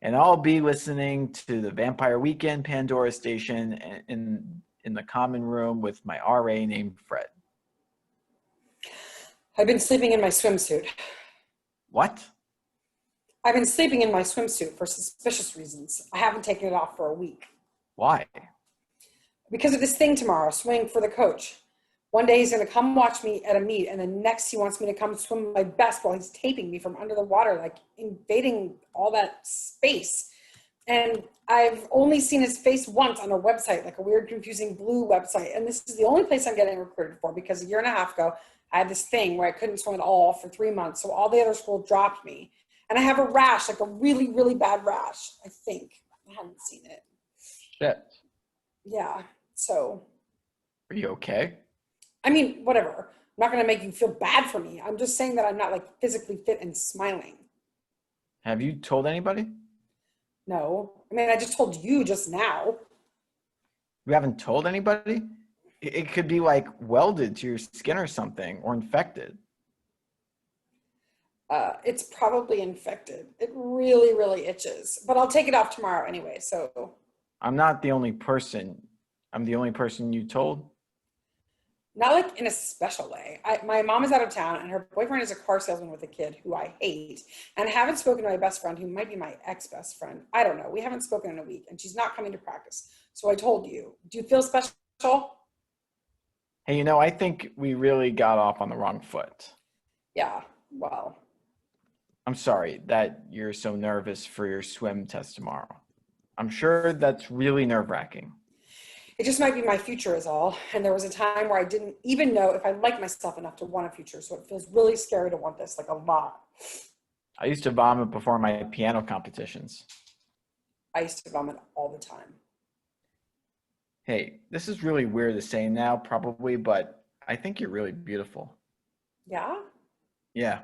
And I'll be listening to the Vampire Weekend Pandora station in the common room with my RA named Fred. I've been sleeping in my swimsuit. What? I've been sleeping in my swimsuit for suspicious reasons. I haven't taken it off for a week. Why? Because of this thing tomorrow, swimming for the coach. One day he's going to come watch me at a meet, and the next he wants me to come swim my best while he's taping me from under the water, like invading all that space. And I've only seen his face once on a website, like a weird, confusing blue website. And this is the only place I'm getting recruited for, because a year and a half ago, I had this thing where I couldn't swim at all for 3 months. So all the other schools dropped me. And I have a rash, like a really, really bad rash, I think. I haven't seen it. Shit. Yeah, so. Are you okay? I mean, whatever. I'm not going to make you feel bad for me. I'm just saying that I'm not like physically fit and smiling. Have you told anybody? No. I mean, I just told you just now. You haven't told anybody? It could be like welded to your skin or something, or infected. It's probably infected. It really, really itches. But I'll take it off tomorrow anyway, so. I'm not the only person. I'm the only person you told? Not like in a special way. My mom is out of town, and her boyfriend is a car salesman with a kid who I hate. And I haven't spoken to my best friend, who might be my ex-best friend. I don't know. We haven't spoken in a week, and she's not coming to practice. So I told you. Do you feel special? Hey, you know, I think we really got off on the wrong foot. Yeah, well. I'm sorry that you're so nervous for your swim test tomorrow. I'm sure that's really nerve-wracking. It just might be my future is all. And there was a time where I didn't even know if I liked myself enough to want a future. So it feels really scary to want this, like a lot. I used to vomit before my piano competitions. I used to vomit all the time. Hey, this is really weird to say now, probably, but I think you're really beautiful. Yeah? Yeah.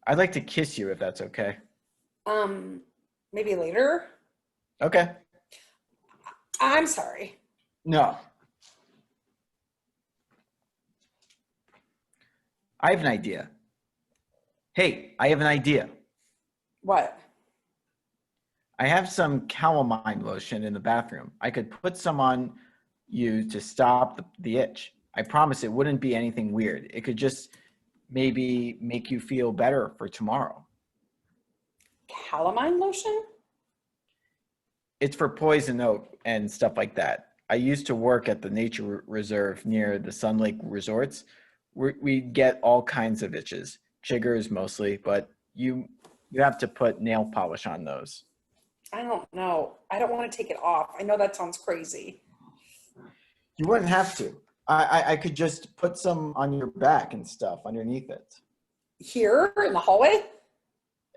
I'd like to kiss you if that's okay. Maybe later? Okay. I'm sorry. No. I have an idea. Hey, I have an idea. What? I have some calamine lotion in the bathroom. I could put some on you to stop the itch. I promise it wouldn't be anything weird. It could just maybe make you feel better for tomorrow. Calamine lotion? It's for poison oak and stuff like that. I used to work at the nature reserve near the Sun Lake resorts. We get all kinds of itches, chiggers mostly, but you have to put nail polish on those. I don't know. I don't want to take it off. I know that sounds crazy. You wouldn't have to. I could just put some on your back and stuff underneath it. Here in the hallway?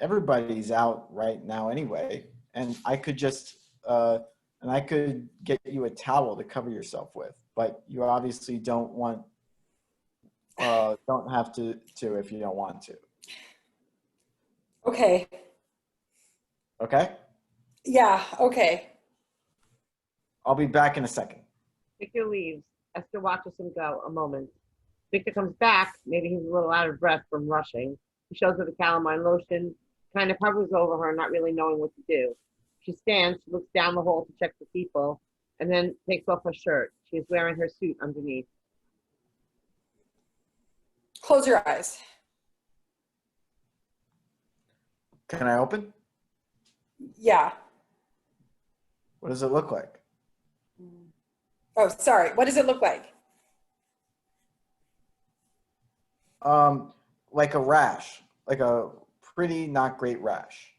Everybody's out right now anyway, and I could just and I could get you a towel to cover yourself with, but you obviously don't have to if you don't want to. Okay. Okay? Yeah, okay. I'll be back in a second. Victor leaves. Esther watches him go a moment. Victor comes back. Maybe he's a little out of breath from rushing. He shows her the calamine lotion, kind of hovers over her, not really knowing what to do. She stands, she looks down the hall to check for people, and then takes off her shirt. She is wearing her suit underneath. Close your eyes. Can I open? Yeah. What does it look like? Oh, sorry. What does it look like? Like a rash, like a pretty not great rash.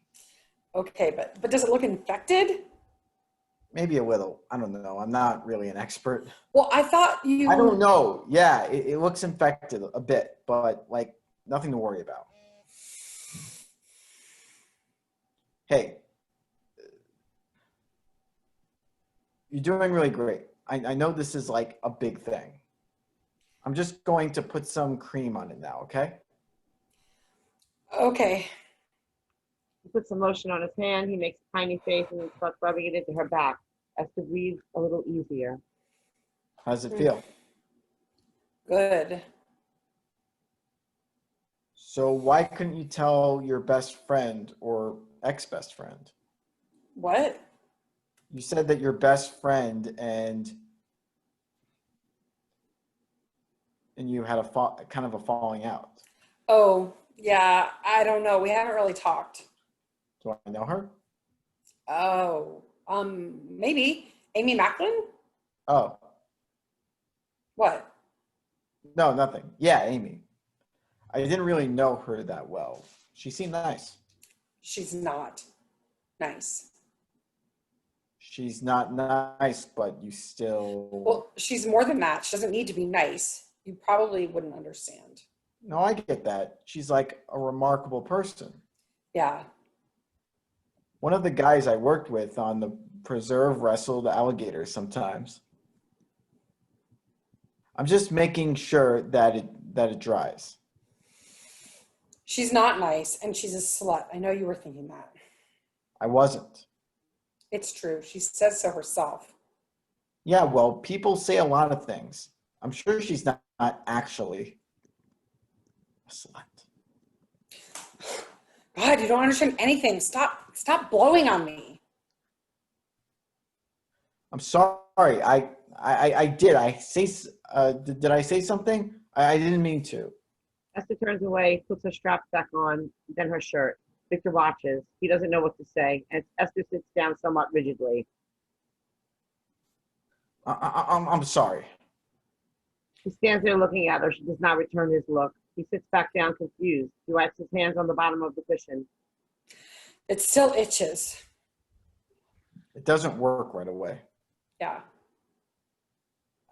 Okay, but does it look infected? Maybe a little. I don't know. I'm not really an expert. Well, I thought you. I don't know. Yeah, it looks infected a bit, but like nothing to worry about. Hey, you're doing really great. I know this is like a big thing. I'm just going to put some cream on it now, okay? Okay. He puts some lotion on his hand. He makes a tiny face and starts rubbing it into her back. Esther breathes a little easier. How does it feel? Good. So why couldn't you tell your best friend or ex-best friend? What? You said that your best friend and you had a kind of a falling out. Oh, yeah. I don't know. We haven't really talked. Do I know her? Oh, maybe Amy Macklin. Oh, What? no, nothing. Yeah, Amy. I didn't really know her that well. She seemed nice. She's not nice. She's not nice, but you still... Well, she's more than that. She doesn't need to be nice. You probably wouldn't understand. No, I get that. She's like a remarkable person. Yeah. One of the guys I worked with on the preserve wrestled alligators sometimes. I'm just making sure that it dries. She's not nice, and she's a slut. I know you were thinking that. I wasn't. It's true. She says so herself. Yeah, well, people say a lot of things. I'm sure she's not actually a slut. God, you don't understand anything. Stop blowing on me. I'm sorry. I did. Did I say something? I didn't mean to. Esther turns away, puts her straps back on, then her shirt. Victor watches. He doesn't know what to say, and Esther sits down somewhat rigidly. I'm sorry. He stands there looking at her. She does not return his look. He sits back down confused. He wipes his hands on the bottom of the cushion. It still itches. It doesn't work right away. Yeah.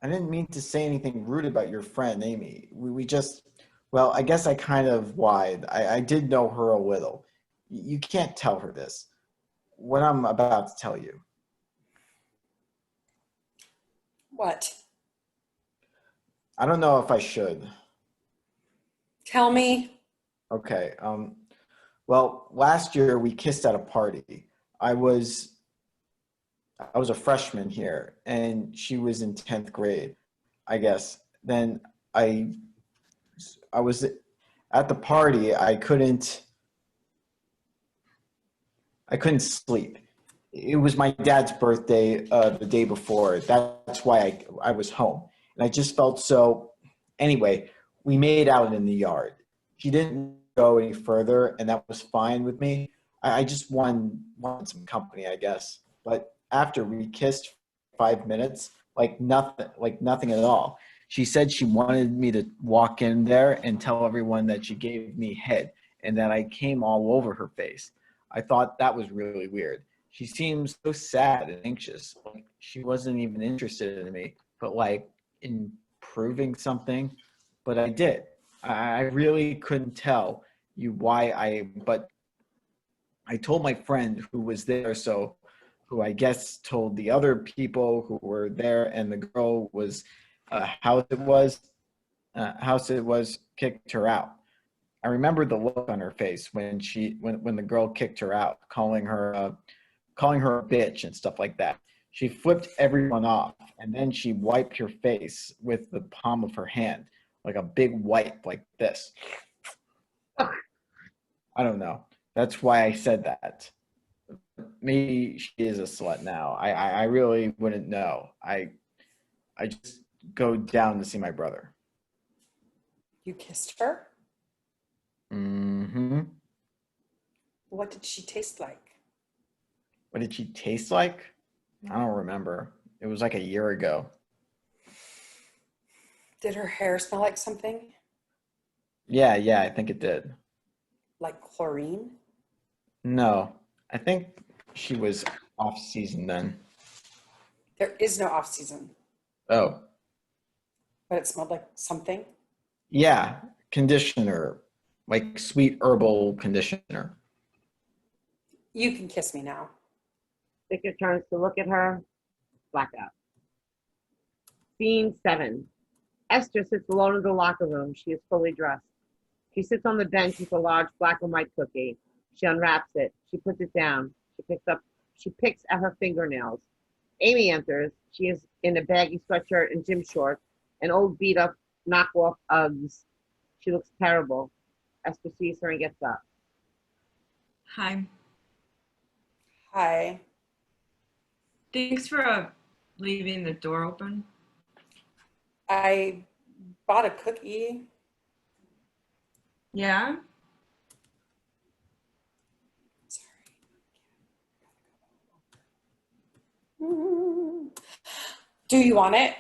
I didn't mean to say anything rude about your friend, Amy. We just, well, I guess I kind of lied. I did know her a little. You can't tell her this. What I'm about to tell you. What? I don't know if I should. Tell me. Okay. Well, last year we kissed at a party. I was a freshman here, and she was in 10th grade, I guess. Then I was at the party. I couldn't sleep. It was my dad's birthday the day before. That's why I was home. And I just felt so, anyway, we made out in the yard. She didn't go any further, and that was fine with me. I just wanted some company, I guess. But after we kissed 5 minutes, like nothing at all. She said she wanted me to walk in there and tell everyone that she gave me head and that I came all over her face. I thought that was really weird. She seemed so sad and anxious. Like she wasn't even interested in me, but like in proving something. But I did. I really couldn't tell you why but I told my friend who was there, so who I guess told the other people who were there, and the girl was house it was kicked her out. I remember the look on her face when the girl kicked her out, calling her a bitch and stuff like that. She flipped everyone off, and then she wiped her face with the palm of her hand, like a big wipe like this. I don't know. That's why I said that. maybe she is a slut now. I really wouldn't know. I just go down to see my brother. You kissed her? Mm-hmm. What did she taste like? What did she taste like? I don't remember. It was like a year ago. Did her hair smell like something? Yeah, I think it did. Like chlorine? No, I think she was off season then. There is no off season, Oh, but it smelled like something. yeah, conditioner, like sweet herbal conditioner. You can kiss me now. Victor turns to look at her. Blackout. Scene 7. Esther sits alone in the locker room. She is fully dressed. She sits on the bench with a large black and white cookie. She unwraps it. She puts it down. She picks at her fingernails. Amy enters. She is in a baggy sweatshirt and gym shorts, and old beat up knockoff Uggs. She looks terrible. Esther sees her and gets up. Hi. Hi. Thanks for leaving the door open. I bought a cookie. Yeah? Sorry. Do you want it?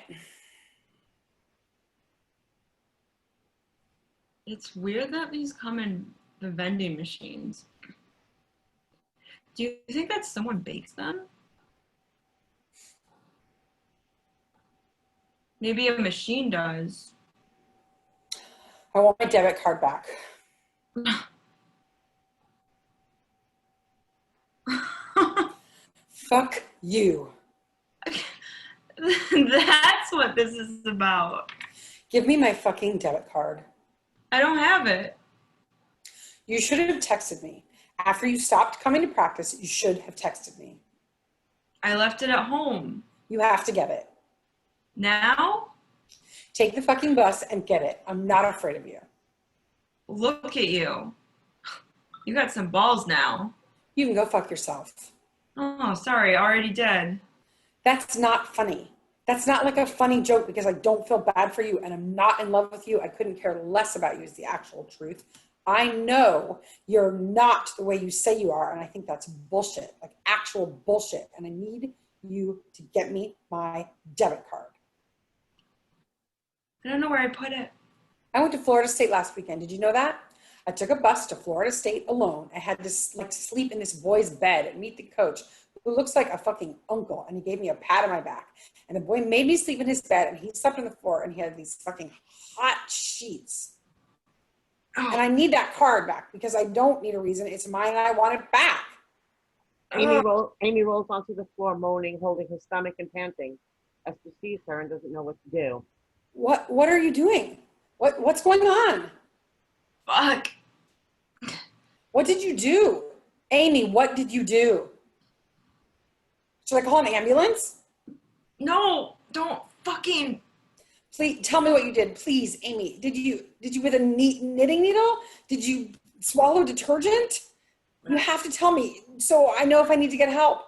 It's weird that these come in the vending machines. Do you think that someone bakes them? Maybe a machine does. I want my debit card back. Fuck you. That's what this is about. Give me my fucking debit card. I don't have it. You should have texted me. After you stopped coming to practice, you should have texted me. I left it at home. You have to get it. Now? Take the fucking bus and get it. I'm not afraid of you. Look at you. You got some balls now. You can go fuck yourself. Oh, sorry, I already did. That's not funny. That's not like a funny joke because I don't feel bad for you and I'm not in love with you. I couldn't care less about you is the actual truth. I know you're not the way you say you are, and I think that's bullshit, like actual bullshit. And I need you to get me my debit card. I don't know where I put it. I went to Florida State last weekend. Did you know that? I took a bus to Florida State alone. I had to sleep in this boy's bed and meet the coach who looks like a fucking uncle. And he gave me a pat on my back. And the boy made me sleep in his bed and he slept on the floor and he had these fucking hot sheets. Oh. And I need that card back because I don't need a reason. It's mine and I want it back. Amy rolls onto the floor, moaning, holding her stomach and panting. Esther sees her and doesn't know what to do. What are you doing? What's going on? Fuck. What did you do? Amy, what did you do? Should I call an ambulance? No, don't fucking. Please tell me what you did. Please, Amy. Did you with a knitting needle? Did you swallow detergent? You have to tell me so I know if I need to get help.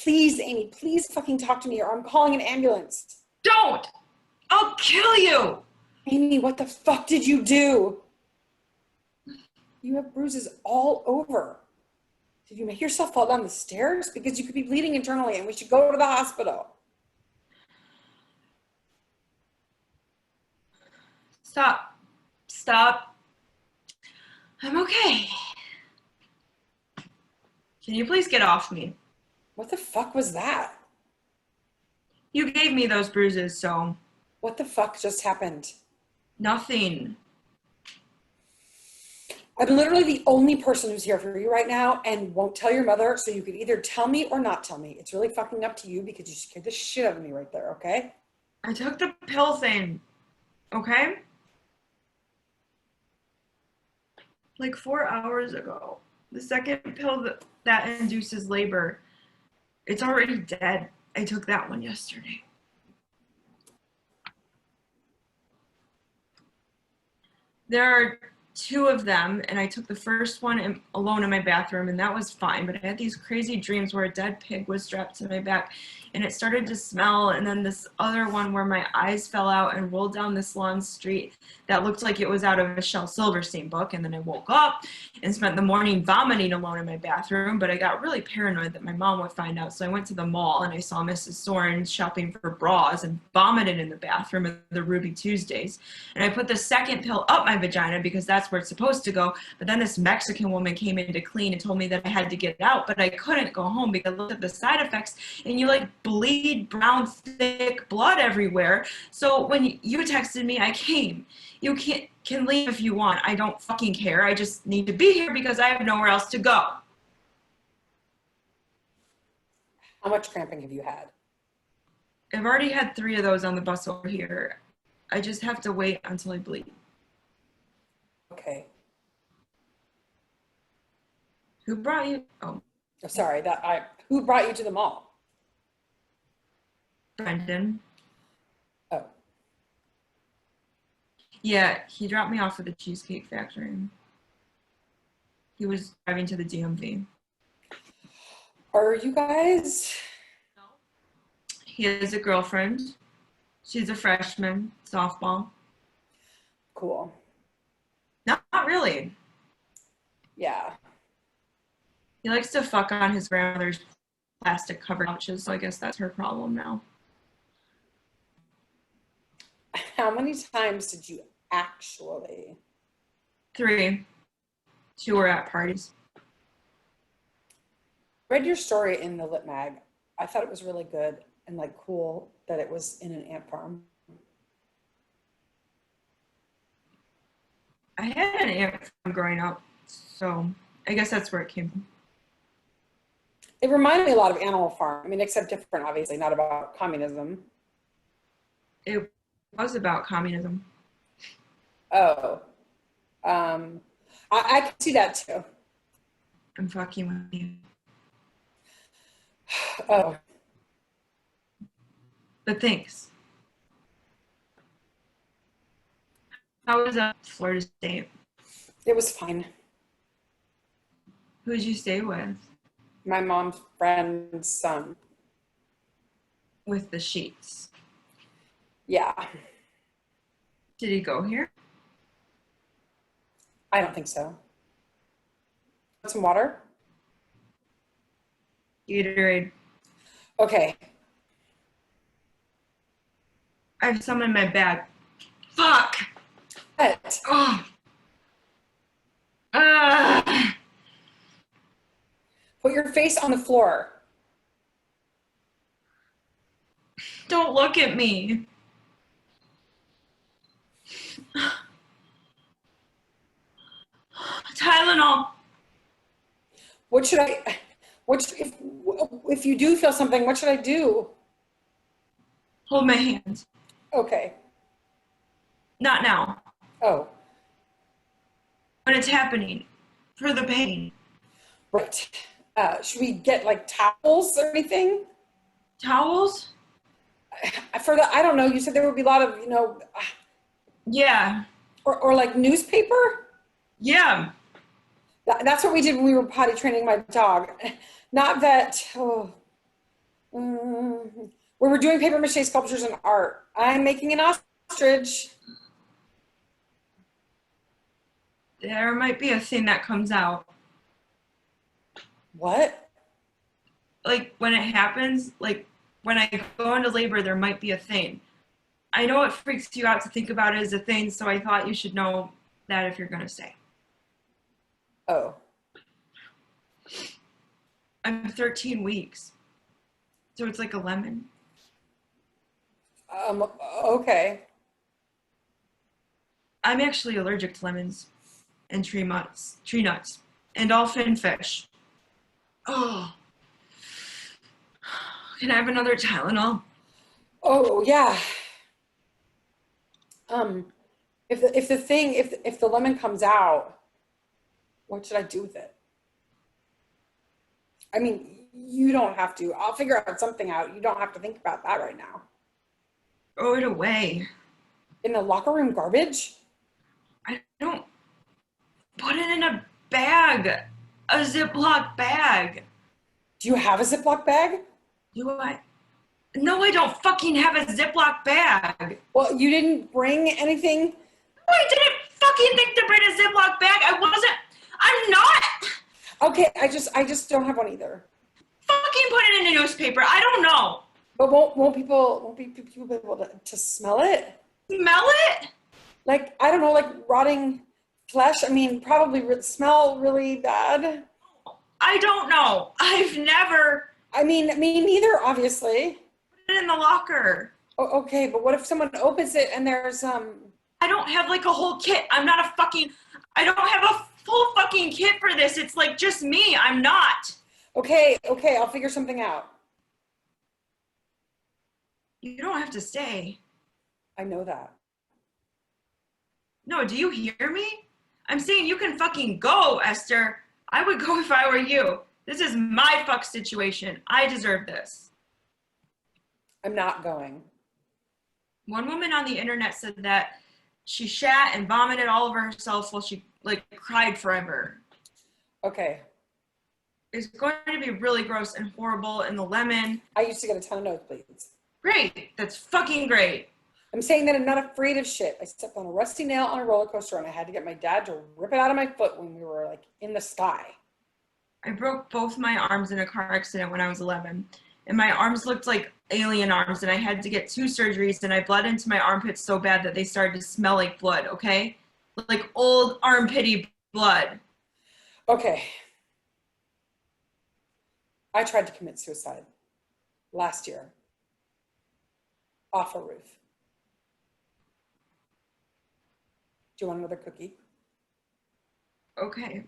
Please, Amy, please fucking talk to me or I'm calling an ambulance. Don't! I'll kill you! Amy, what the fuck did you do? You have bruises all over. Did you make yourself fall down the stairs? Because you could be bleeding internally and we should go to the hospital. Stop. I'm okay. Can you please get off me? What the fuck was that? You gave me those bruises, so. What the fuck just happened? Nothing. I'm literally the only person who's here for you right now and won't tell your mother, so you could either tell me or not tell me. It's really fucking up to you because you scared the shit out of me right there, okay? I took the pill thing, okay? Like 4 hours ago. The second pill that induces labor. It's already dead. I took that one yesterday. There are 2 of them, and I took the first one alone in my bathroom, and that was fine. But I had these crazy dreams where a dead pig was strapped to my back, and it started to smell. And then this other one where my eyes fell out and rolled down this long street that looked like it was out of a Shel Silverstein book. And then I woke up and spent the morning vomiting alone in my bathroom. But I got really paranoid that my mom would find out, so I went to the mall and I saw Mrs. Soren shopping for bras and vomited in the bathroom of the Ruby Tuesdays. And I put the second pill up my vagina because that's where it's supposed to go. But then this Mexican woman came in to clean and told me that I had to get it out, but I couldn't go home because I looked at the side effects and you like bleed brown thick blood everywhere. So when you texted me, I came. You can leave if you want. I don't fucking care. I just need to be here because I have nowhere else to go. How much cramping have you had? I've already had 3 of those on the bus over here. I just have to wait until I bleed. Okay. Who brought you? Oh, Sorry, who brought you to the mall? Brendan. Oh, Yeah, he dropped me off at the Cheesecake Factory. He was driving to the DMV. are you guys? He has a girlfriend. She's a freshman, softball. Cool. Not really. Yeah. He likes to fuck on his grandmother's plastic covered couches, so I guess that's her problem now. How many times did you actually? 3. 2 were at parties. Read your story in the Lit Mag. I thought it was really good and like cool that it was in an ant farm. I had an ant farm growing up, so I guess that's where it came from. It reminded me a lot of Animal Farm. I mean, except different, obviously, not about communism. It was about communism. Oh. I can see that too. I'm fucking with you. Oh. But thanks. How was Florida State? It was fine. Who did you stay with? My mom's friend's son. With the sheets. Yeah. Did he go here? I don't think so. Want some water? Gatorade. Okay. I have some in my bag. Fuck! What? Oh. Put your face on the floor. Don't look at me. Tylenol. What should if you do feel something, what should I do? Hold my hand. Okay. Not now. Oh, When it's happening. For the pain. right. Should we get like towels or anything? Towels? I don't know, you said there would be a lot of, Yeah. or like newspaper? Yeah. That's what we did when we were potty training my dog. Not that, we were doing paper mache sculptures and art. I'm making an ostrich. There might be a thing that comes out. What? Like when it happens, like when I go into labor, there might be a thing. I know it freaks you out to think about it as a thing, so I thought you should know that if you're gonna stay. Oh. I'm 13 weeks. So it's like a lemon. Okay. I'm actually allergic to lemons and tree nuts, and all fish. Oh. Can I have another Tylenol? Oh yeah. If the lemon comes out, what should I do with it? I mean, you don't have to. I'll figure out something out. You don't have to think about that right now. Throw it away. In the locker room garbage? I don't Put it in a bag, a Ziploc bag. Do you have a Ziploc bag? Do I? No, I don't fucking have a Ziploc bag. Well, you didn't bring anything? I didn't fucking think to bring a Ziploc bag. I'm not. Okay, I just don't have one either. Fucking put it in a newspaper. I don't know. But won't people be able to smell it? Smell it? Like, I don't know, like rotting flesh? I mean, probably smell really bad. I don't know. I've never I mean, me neither, obviously. put it in the locker. Okay, but what if someone opens it and there's I don't have like a whole kit. I don't have a full fucking kit for this. It's like just me. I'm not. Okay, I'll figure something out. You don't have to stay. I know that. No, do you hear me? I'm saying you can fucking go, Esther. I would go if I were you. This is my fuck situation. I deserve this. I'm not going. One woman on the internet said that she shat and vomited all over herself while she like cried forever. Okay. It's going to be really gross and horrible, and the lemon. I used to get a ton of nosebleeds. Great. That's fucking great. I'm saying that I'm not afraid of shit. I stepped on a rusty nail on a roller coaster and I had to get my dad to rip it out of my foot when we were like in the sky. I broke both my arms in a car accident when I was 11, and my arms looked like alien arms, and I had to get 2 surgeries, and I bled into my armpits so bad that they started to smell like blood, okay? Like old armpity blood. Okay. I tried to commit suicide last year off a roof. Do you want another cookie? Okay.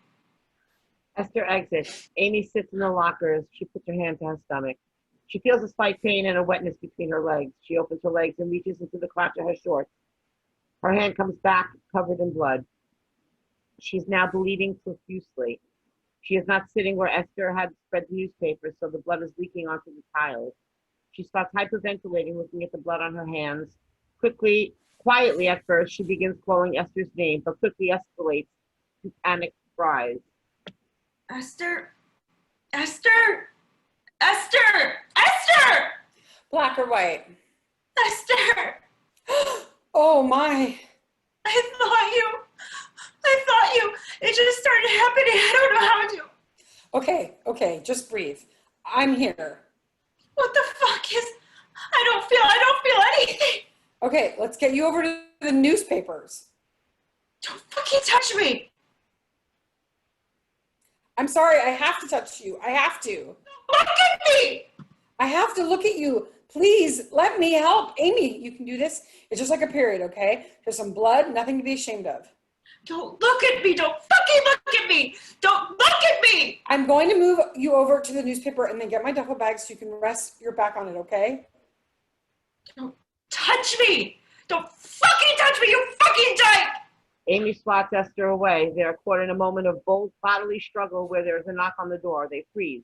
Esther exits. Amy sits in the lockers. She puts her hand to her stomach. She feels a slight pain and a wetness between her legs. She opens her legs and reaches into the crotch of her shorts. Her hand comes back, covered in blood. She's now bleeding profusely. She is not sitting where Esther had spread the newspaper, so the blood is leaking onto the tiles. She starts hyperventilating, looking at the blood on her hands. Quietly at first, she begins calling Esther's name, but quickly escalates to panicked cries. Esther! Esther! Esther! Esther! Black or white? Esther! Oh my. I thought you, it just started happening. I don't know how to. Okay, just breathe. I'm here. What the fuck is, I don't feel anything. Okay, let's get you over to the newspapers. Don't fucking touch me. I'm sorry, I have to touch you. I have to. Look at me. I have to look at you. Please, let me help. Amy, you can do this. It's just like a period, okay? There's some blood, nothing to be ashamed of. Don't look at me. Don't fucking look at me. Don't look at me. I'm going to move you over to the newspaper and then get my duffel bag so you can rest your back on it, okay? Don't touch me. Don't fucking touch me, you fucking dyke. Amy swats Esther away. They are caught in a moment of bold bodily struggle where there is a knock on the door. They freeze.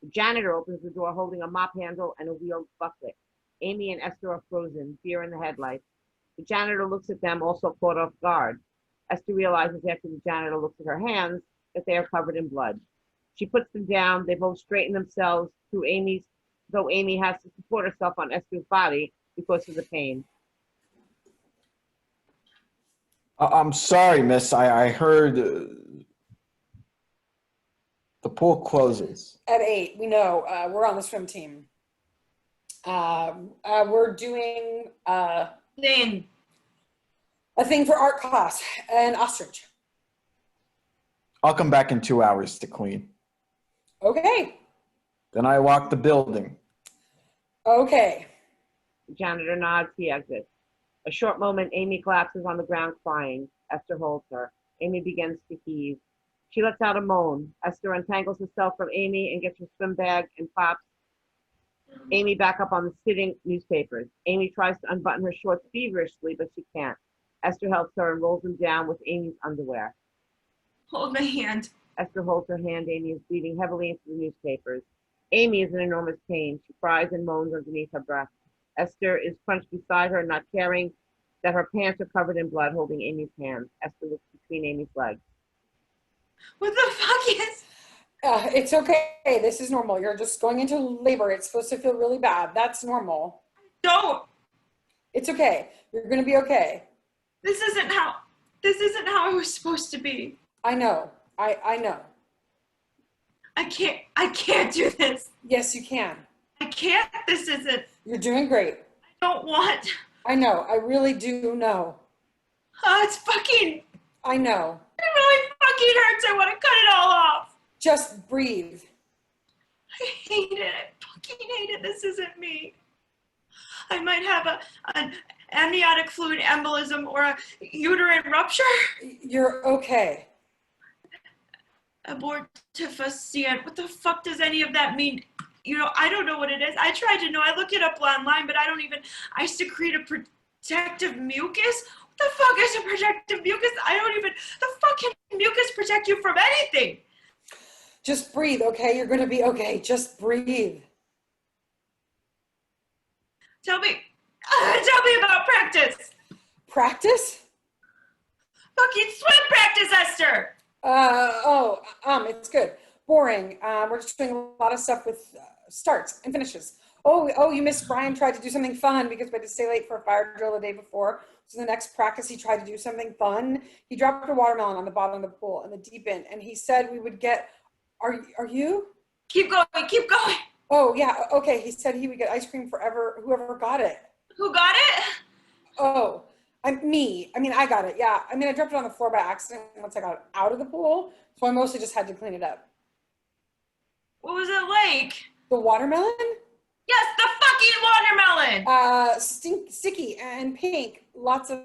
The janitor opens the door holding a mop handle and a wheeled bucket. Amy and Esther are frozen, deer in the headlights. The janitor looks at them, also caught off guard. Esther realizes after the janitor looks at her hands that they are covered in blood. She puts them down. They both straighten themselves though Amy has to support herself on Esther's body because of the pain. I'm sorry, miss. I heard the pool closes. At 8, we know. We're on the swim team. We're doing Then a thing for art class, an ostrich. I'll come back in 2 hours to clean. Okay. Then I walk the building. Okay. The janitor nods. He exits. A short moment, Amy collapses on the ground crying. Esther holds her. Amy begins to heave. She lets out a moan. Esther untangles herself from Amy and gets her swim bag and pops Amy back up on the sitting newspapers. Amy tries to unbutton her shorts feverishly, but she can't. Esther helps her and rolls them down with Amy's underwear. hold my hand. Esther holds her hand. Amy is bleeding heavily into the newspapers. Amy is in enormous pain. She cries and moans underneath her breath. Esther is crunched beside her, not caring that her pants are covered in blood, holding Amy's hands. Esther looks between Amy's legs. What the fuck is? It's okay. This is normal. You're just going into labor. It's supposed to feel really bad. That's normal. Don't. It's okay. You're going to be okay. This isn't how it was supposed to be. I know. I know. I can't do this. Yes, you can. I can't. This isn't. You're doing great. I don't want. I know. I really do know. It's fucking. I know. It really fucking hurts. I want to cut it all off. Just breathe. I hate it. I fucking hate it. This isn't me. I might have an amniotic fluid embolism or a uterine rupture. You're okay. Abortifacient. What the fuck does any of that mean? You know, I don't know what it is. I tried to know. I look it up online, but I secrete a protective mucus. What the fuck is a protective mucus? The fuck can mucus protect you from anything? Just breathe, okay? You're going to be okay. Just breathe. Tell me about practice. Practice? Fucking swim practice, Esther. It's good. Boring. We're just doing a lot of stuff with starts and finishes. Oh, you missed Brian tried to do something fun because we had to stay late for a fire drill the day before. So the next practice, he tried to do something fun. He dropped a watermelon on the bottom of the pool in the deep end, and he said we would get, are you? Keep going. Oh, yeah, okay. He said he would get ice cream forever, whoever got it. Who got it? Oh, I got it, yeah. I dropped it on the floor by accident once I got it out of the pool, so I mostly just had to clean it up. What was it like? The watermelon? Yes, the fucking watermelon! Sticky and pink, lots of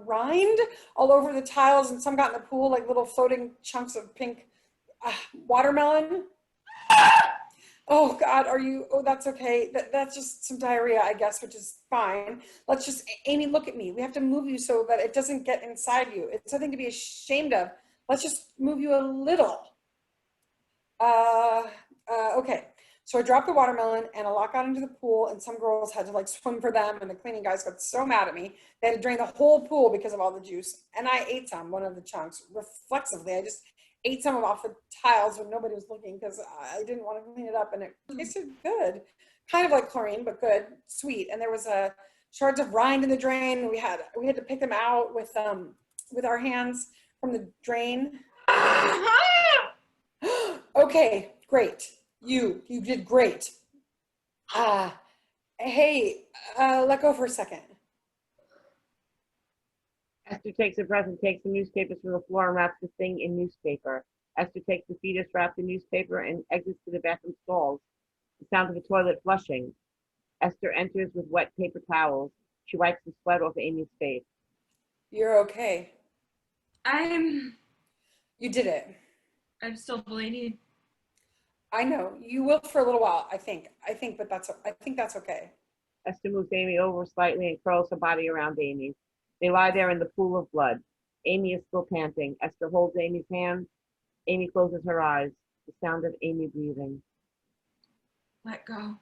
rind all over the tiles, and some got in the pool, like little floating chunks of pink watermelon. Oh God, that's okay. That's just some diarrhea, I guess, which is fine. Amy, look at me. We have to move you so that it doesn't get inside you. It's something to be ashamed of. Let's just move you a little. Okay. So I dropped the watermelon and a lot got into the pool, and some girls had to swim for them, and the cleaning guys got so mad at me. They had to drain the whole pool because of all the juice. And I ate one of the chunks reflexively. I just ate some off the tiles when nobody was looking because I didn't want to clean it up, and it tasted good. Kind of like chlorine, but good, sweet. And there was shards of rind in the drain. We had to pick them out with our hands from the drain. Okay, great. You did great. Hey, let go for a second. Esther takes a breath and takes the newspapers from the floor and wraps the thing in newspaper. Esther takes the fetus wrapped in newspaper and exits to the bathroom stalls. The sound of a toilet flushing. Esther enters with wet paper towels. She wipes the sweat off Amy's face. You're okay. You did it. I'm still bleeding. I know. You will for a little while, I think, but I think that's okay. Esther moves Amy over slightly and curls her body around Amy. They lie there in the pool of blood. Amy is still panting. Esther holds Amy's hand. Amy closes her eyes. The sound of Amy breathing. Let go.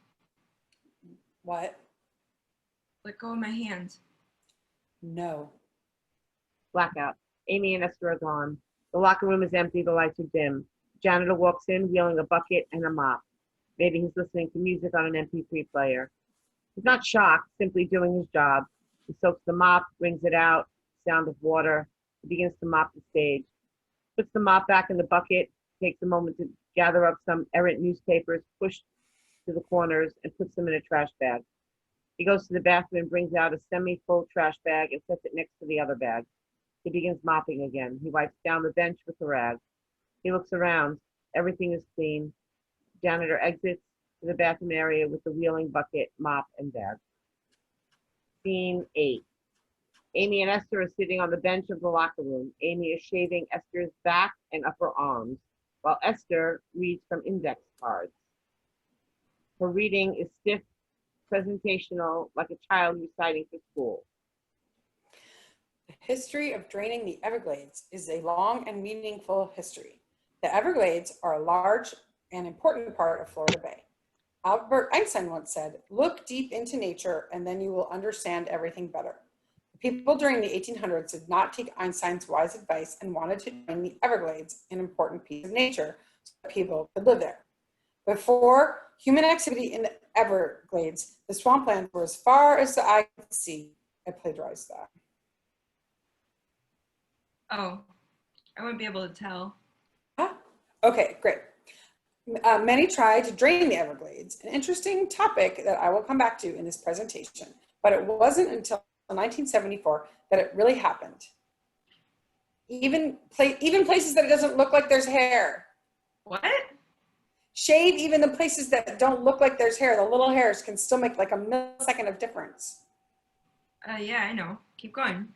What? Let go of my hands. No. Blackout. Amy and Esther are gone. The locker room is empty. The lights are dim. Janitor walks in, wheeling a bucket and a mop. Maybe he's listening to music on an MP3 player. He's not shocked, simply doing his job. He soaks the mop, brings it out, sound of water. He begins to mop the stage. Puts the mop back in the bucket, takes a moment to gather up some errant newspapers pushed to the corners and puts them in a trash bag. He goes to the bathroom and brings out a semi-full trash bag and sets it next to the other bag. He begins mopping again. He wipes down the bench with a rag. He looks around. Everything is clean. Janitor exits to the bathroom area with the wheeling bucket, mop, and bag. Scene 8. Amy and Esther are sitting on the bench of the locker room. Amy is shaving Esther's back and upper arms, while Esther reads from index cards. Her reading is stiff, presentational, like a child reciting for school. The history of draining the Everglades is a long and meaningful history. The Everglades are a large and important part of Florida Bay. Albert Einstein once said, "Look deep into nature and then you will understand everything better." The People during the 1800s did not take Einstein's wise advice and wanted to drain the Everglades, an important piece of nature, so that people could live there. Before human activity in the Everglades, the swamplands were as far as the eye could see. I plagiarized that. Oh, I wouldn't be able to tell. Huh? Okay, great. Many tried to drain the Everglades, an interesting topic that I will come back to in this presentation, but it wasn't until 1974 that it really happened. Even places that it doesn't look like there's hair. What? Shave even the places that don't look like there's hair. The little hairs can still make like a millisecond of difference. Yeah, I know. Keep going.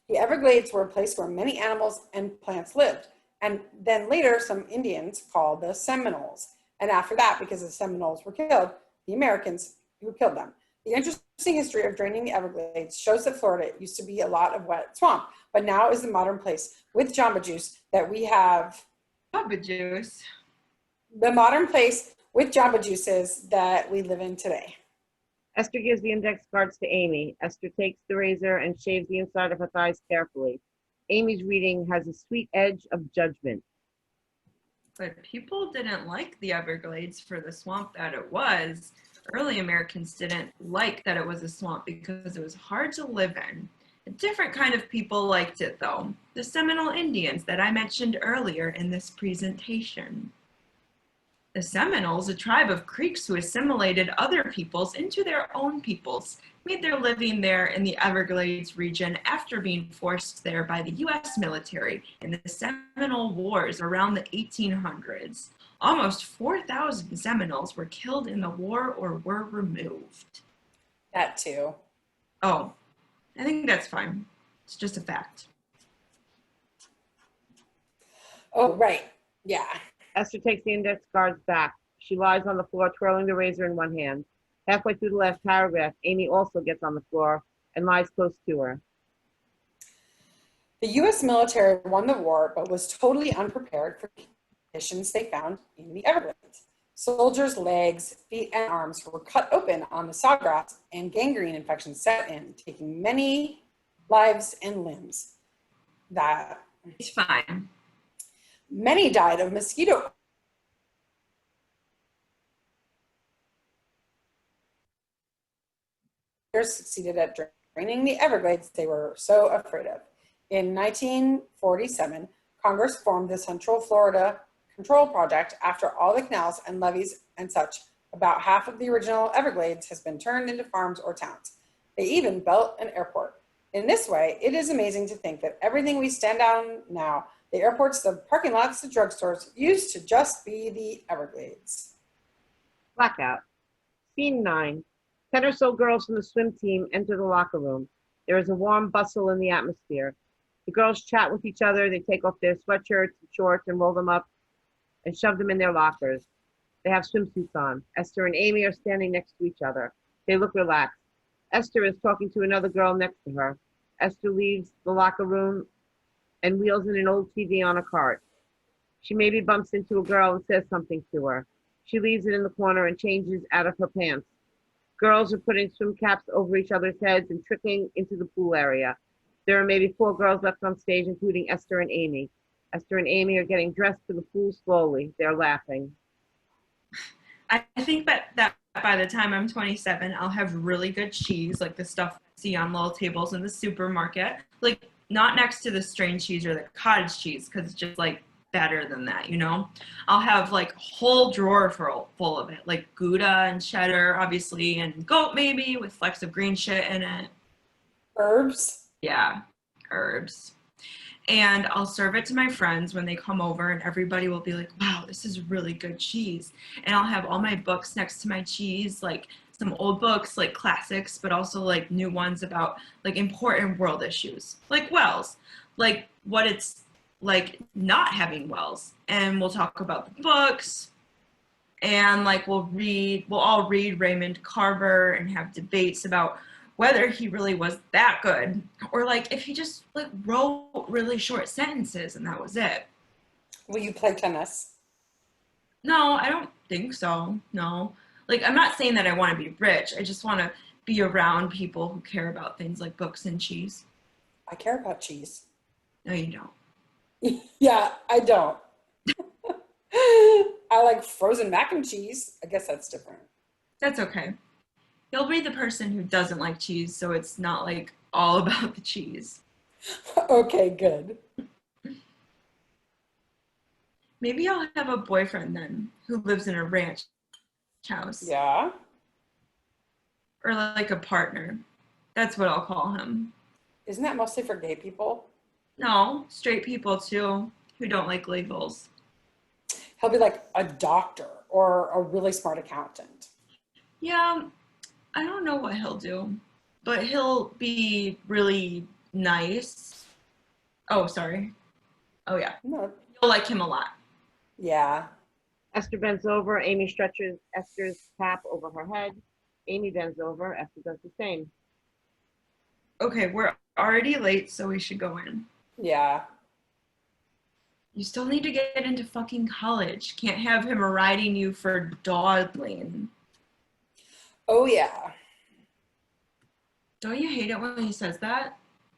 The Everglades were a place where many animals and plants lived. And then later, some Indians called the Seminoles. And after that, because the Seminoles were killed, the Americans who killed them. The interesting history of draining the Everglades shows that Florida used to be a lot of wet swamp, but now is the modern place with Jamba Juice that we have. Jamba Juice. The modern place with Jamba Juices that we live in today. Esther gives the index cards to Amy. Esther takes the razor and shaves the inside of her thighs carefully. Amy's reading has a sweet edge of judgment. But people didn't like the Everglades for the swamp that it was. Early Americans didn't like that it was a swamp because it was hard to live in. A different kind of people liked it though. The Seminole Indians that I mentioned earlier in this presentation. The Seminoles, a tribe of Creeks who assimilated other peoples into their own peoples, made their living there in the Everglades region after being forced there by the U.S. military in the Seminole Wars around the 1800s. Almost 4,000 Seminoles were killed in the war or were removed. That too. Oh, I think that's fine. It's just a fact. Oh, right. Yeah. Esther takes the index cards back. She lies on the floor, twirling the razor in one hand. Halfway through the last paragraph, Amy also gets on the floor and lies close to her. The U.S. military won the war, but was totally unprepared for conditions they found in the Everglades. Soldiers' legs, feet, and arms were cut open on the sawgrass, and gangrene infections set in, taking many lives and limbs. It's fine. Many died of mosquito. Succeeded at draining the Everglades they were so afraid of. In 1947, Congress formed the Central Florida Control Project after all the canals and levees and such. About half of the original Everglades has been turned into farms or towns. They even built an airport. In this way, it is amazing to think that everything we stand on now, the airports, the parking lots, the drugstores, used to just be the Everglades. Blackout. Scene 9. 10 or so girls from the swim team enter the locker room. There is a warm bustle in the atmosphere. The girls chat with each other. They take off their sweatshirts and shorts and roll them up and shove them in their lockers. They have swimsuits on. Esther and Amy are standing next to each other. They look relaxed. Esther is talking to another girl next to her. Esther leaves the locker room and wheels in an old TV on a cart. She maybe bumps into a girl and says something to her. She leaves it in the corner and changes out of her pants. Girls are putting swim caps over each other's heads and trickling into the pool area. There are maybe 4 girls left on stage, including Esther and Amy. Esther and Amy are getting dressed for the pool slowly. They're laughing. I think that by the time I'm 27, I'll have really good cheese, like the stuff I see on little tables in the supermarket. Like, not next to the strained cheese or the cottage cheese, because it's just, like, better than that, you know? I'll have, like, a whole drawer full of it, like Gouda and cheddar, obviously, and goat maybe, with flecks of green shit in it. Herbs? Yeah, herbs. And I'll serve it to my friends when they come over, and everybody will be like, wow, this is really good cheese. And I'll have all my books next to my cheese, like some old books, like classics, but also like new ones about like important world issues, like wells, like what it's like not having wells. And we'll talk about the books, and like we'll all read Raymond Carver and have debates about whether he really was that good, or like if he just like wrote really short sentences and that was it. Will you play tennis? No, I don't think so. No. Like, I'm not saying that I want to be rich. I just want to be around people who care about things like books and cheese. I care about cheese. No, you don't. Yeah, I don't. I like frozen mac and cheese. I guess that's different. That's okay. You'll be the person who doesn't like cheese, so it's not like all about the cheese. Okay, good. Maybe I'll have a boyfriend then who lives in a ranch house. Yeah. Or like a partner. That's what I'll call him. Isn't that mostly for gay people? No, straight people too who don't like labels. He'll be like a doctor or a really smart accountant. Yeah, I don't know what he'll do, but he'll be really nice. Oh, sorry. Oh, yeah. No. You'll like him a lot. Yeah. Esther bends over. Amy stretches Esther's cap over her head. Amy bends over. Esther does the same. Okay, we're already late, so we should go in. Yeah. You still need to get into fucking college. Can't have him riding you for dawdling. Oh, yeah. Don't you hate it when he says that?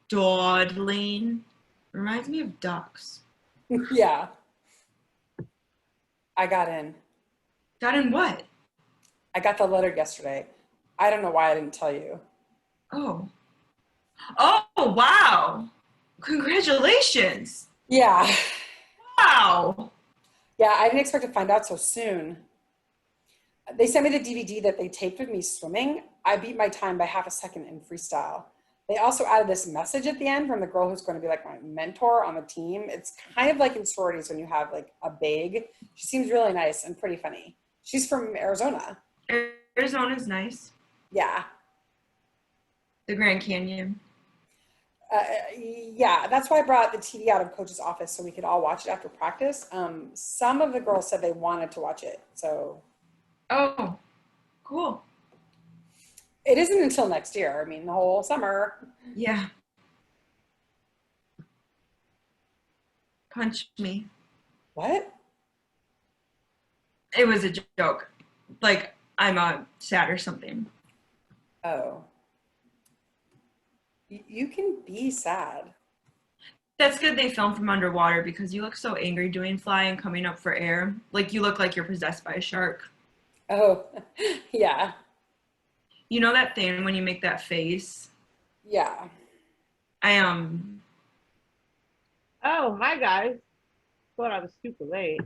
Dawdling. Reminds me of ducks. Yeah. I got in. Got in what? I got the letter yesterday. I don't know why I didn't tell you. Oh. Oh, wow. Congratulations. Yeah. Wow. Yeah, I didn't expect to find out so soon. They sent me the DVD that they taped with me swimming. I beat my time by half a second in freestyle. They also added this message at the end from the girl who's going to be like my mentor on the team. It's kind of like in sororities when you have like a babe. She seems really nice and pretty funny. She's from Arizona. Arizona's nice. Yeah. The Grand Canyon. Yeah, that's why I brought the TV out of Coach's office so we could all watch it after practice. Some of the girls said they wanted to watch it, so. Oh, cool. It isn't until next year. I mean, the whole summer. Yeah. Punch me. What? It was a joke. Like, I'm sad or something. Oh. You can be sad. That's good they filmed from underwater because you look so angry doing fly and coming up for air. Like, you look like you're possessed by a shark. Oh, yeah. You know that thing when you make that face? Yeah. Oh, hi, guys. Thought I was super late.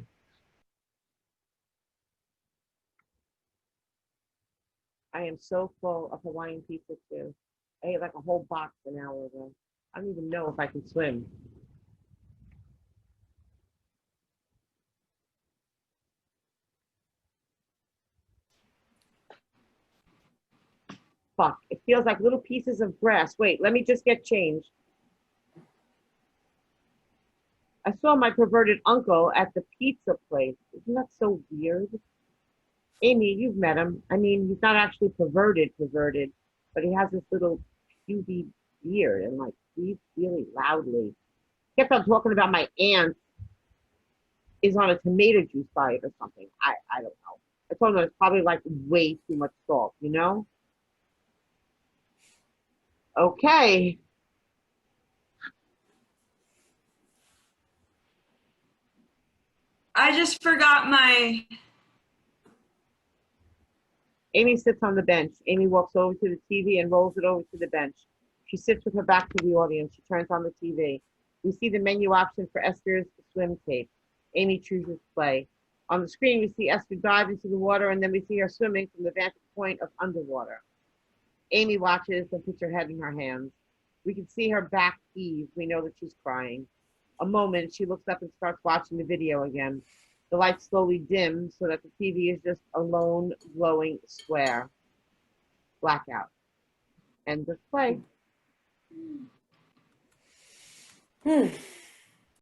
I am so full of Hawaiian pizza, too. I ate like a whole box an hour ago. I don't even know if I can swim. Fuck, it feels like little pieces of grass. Wait, let me just get changed. I saw my perverted uncle at the pizza place. Isn't that so weird? Amy, you've met him. I mean, he's not actually perverted, but he has this little puby beard and like breathes really loudly. Kept on talking about my aunt is on a tomato juice diet or something. I don't know. I told him it's probably like way too much salt, you know? Okay. I just forgot my... Amy sits on the bench. Amy walks over to the TV and rolls it over to the bench. She sits with her back to the audience. She turns on the TV. We see the menu option for Esther's swim tape. Amy chooses play. On the screen, we see Esther dive into the water, and then we see her swimming from the vantage point of underwater. Amy watches and puts her head in her hands. We can see her back heave. We know that she's crying. A moment, she looks up and starts watching the video again. The light slowly dims so that the TV is just a lone glowing square. Blackout. End of play. Hmm.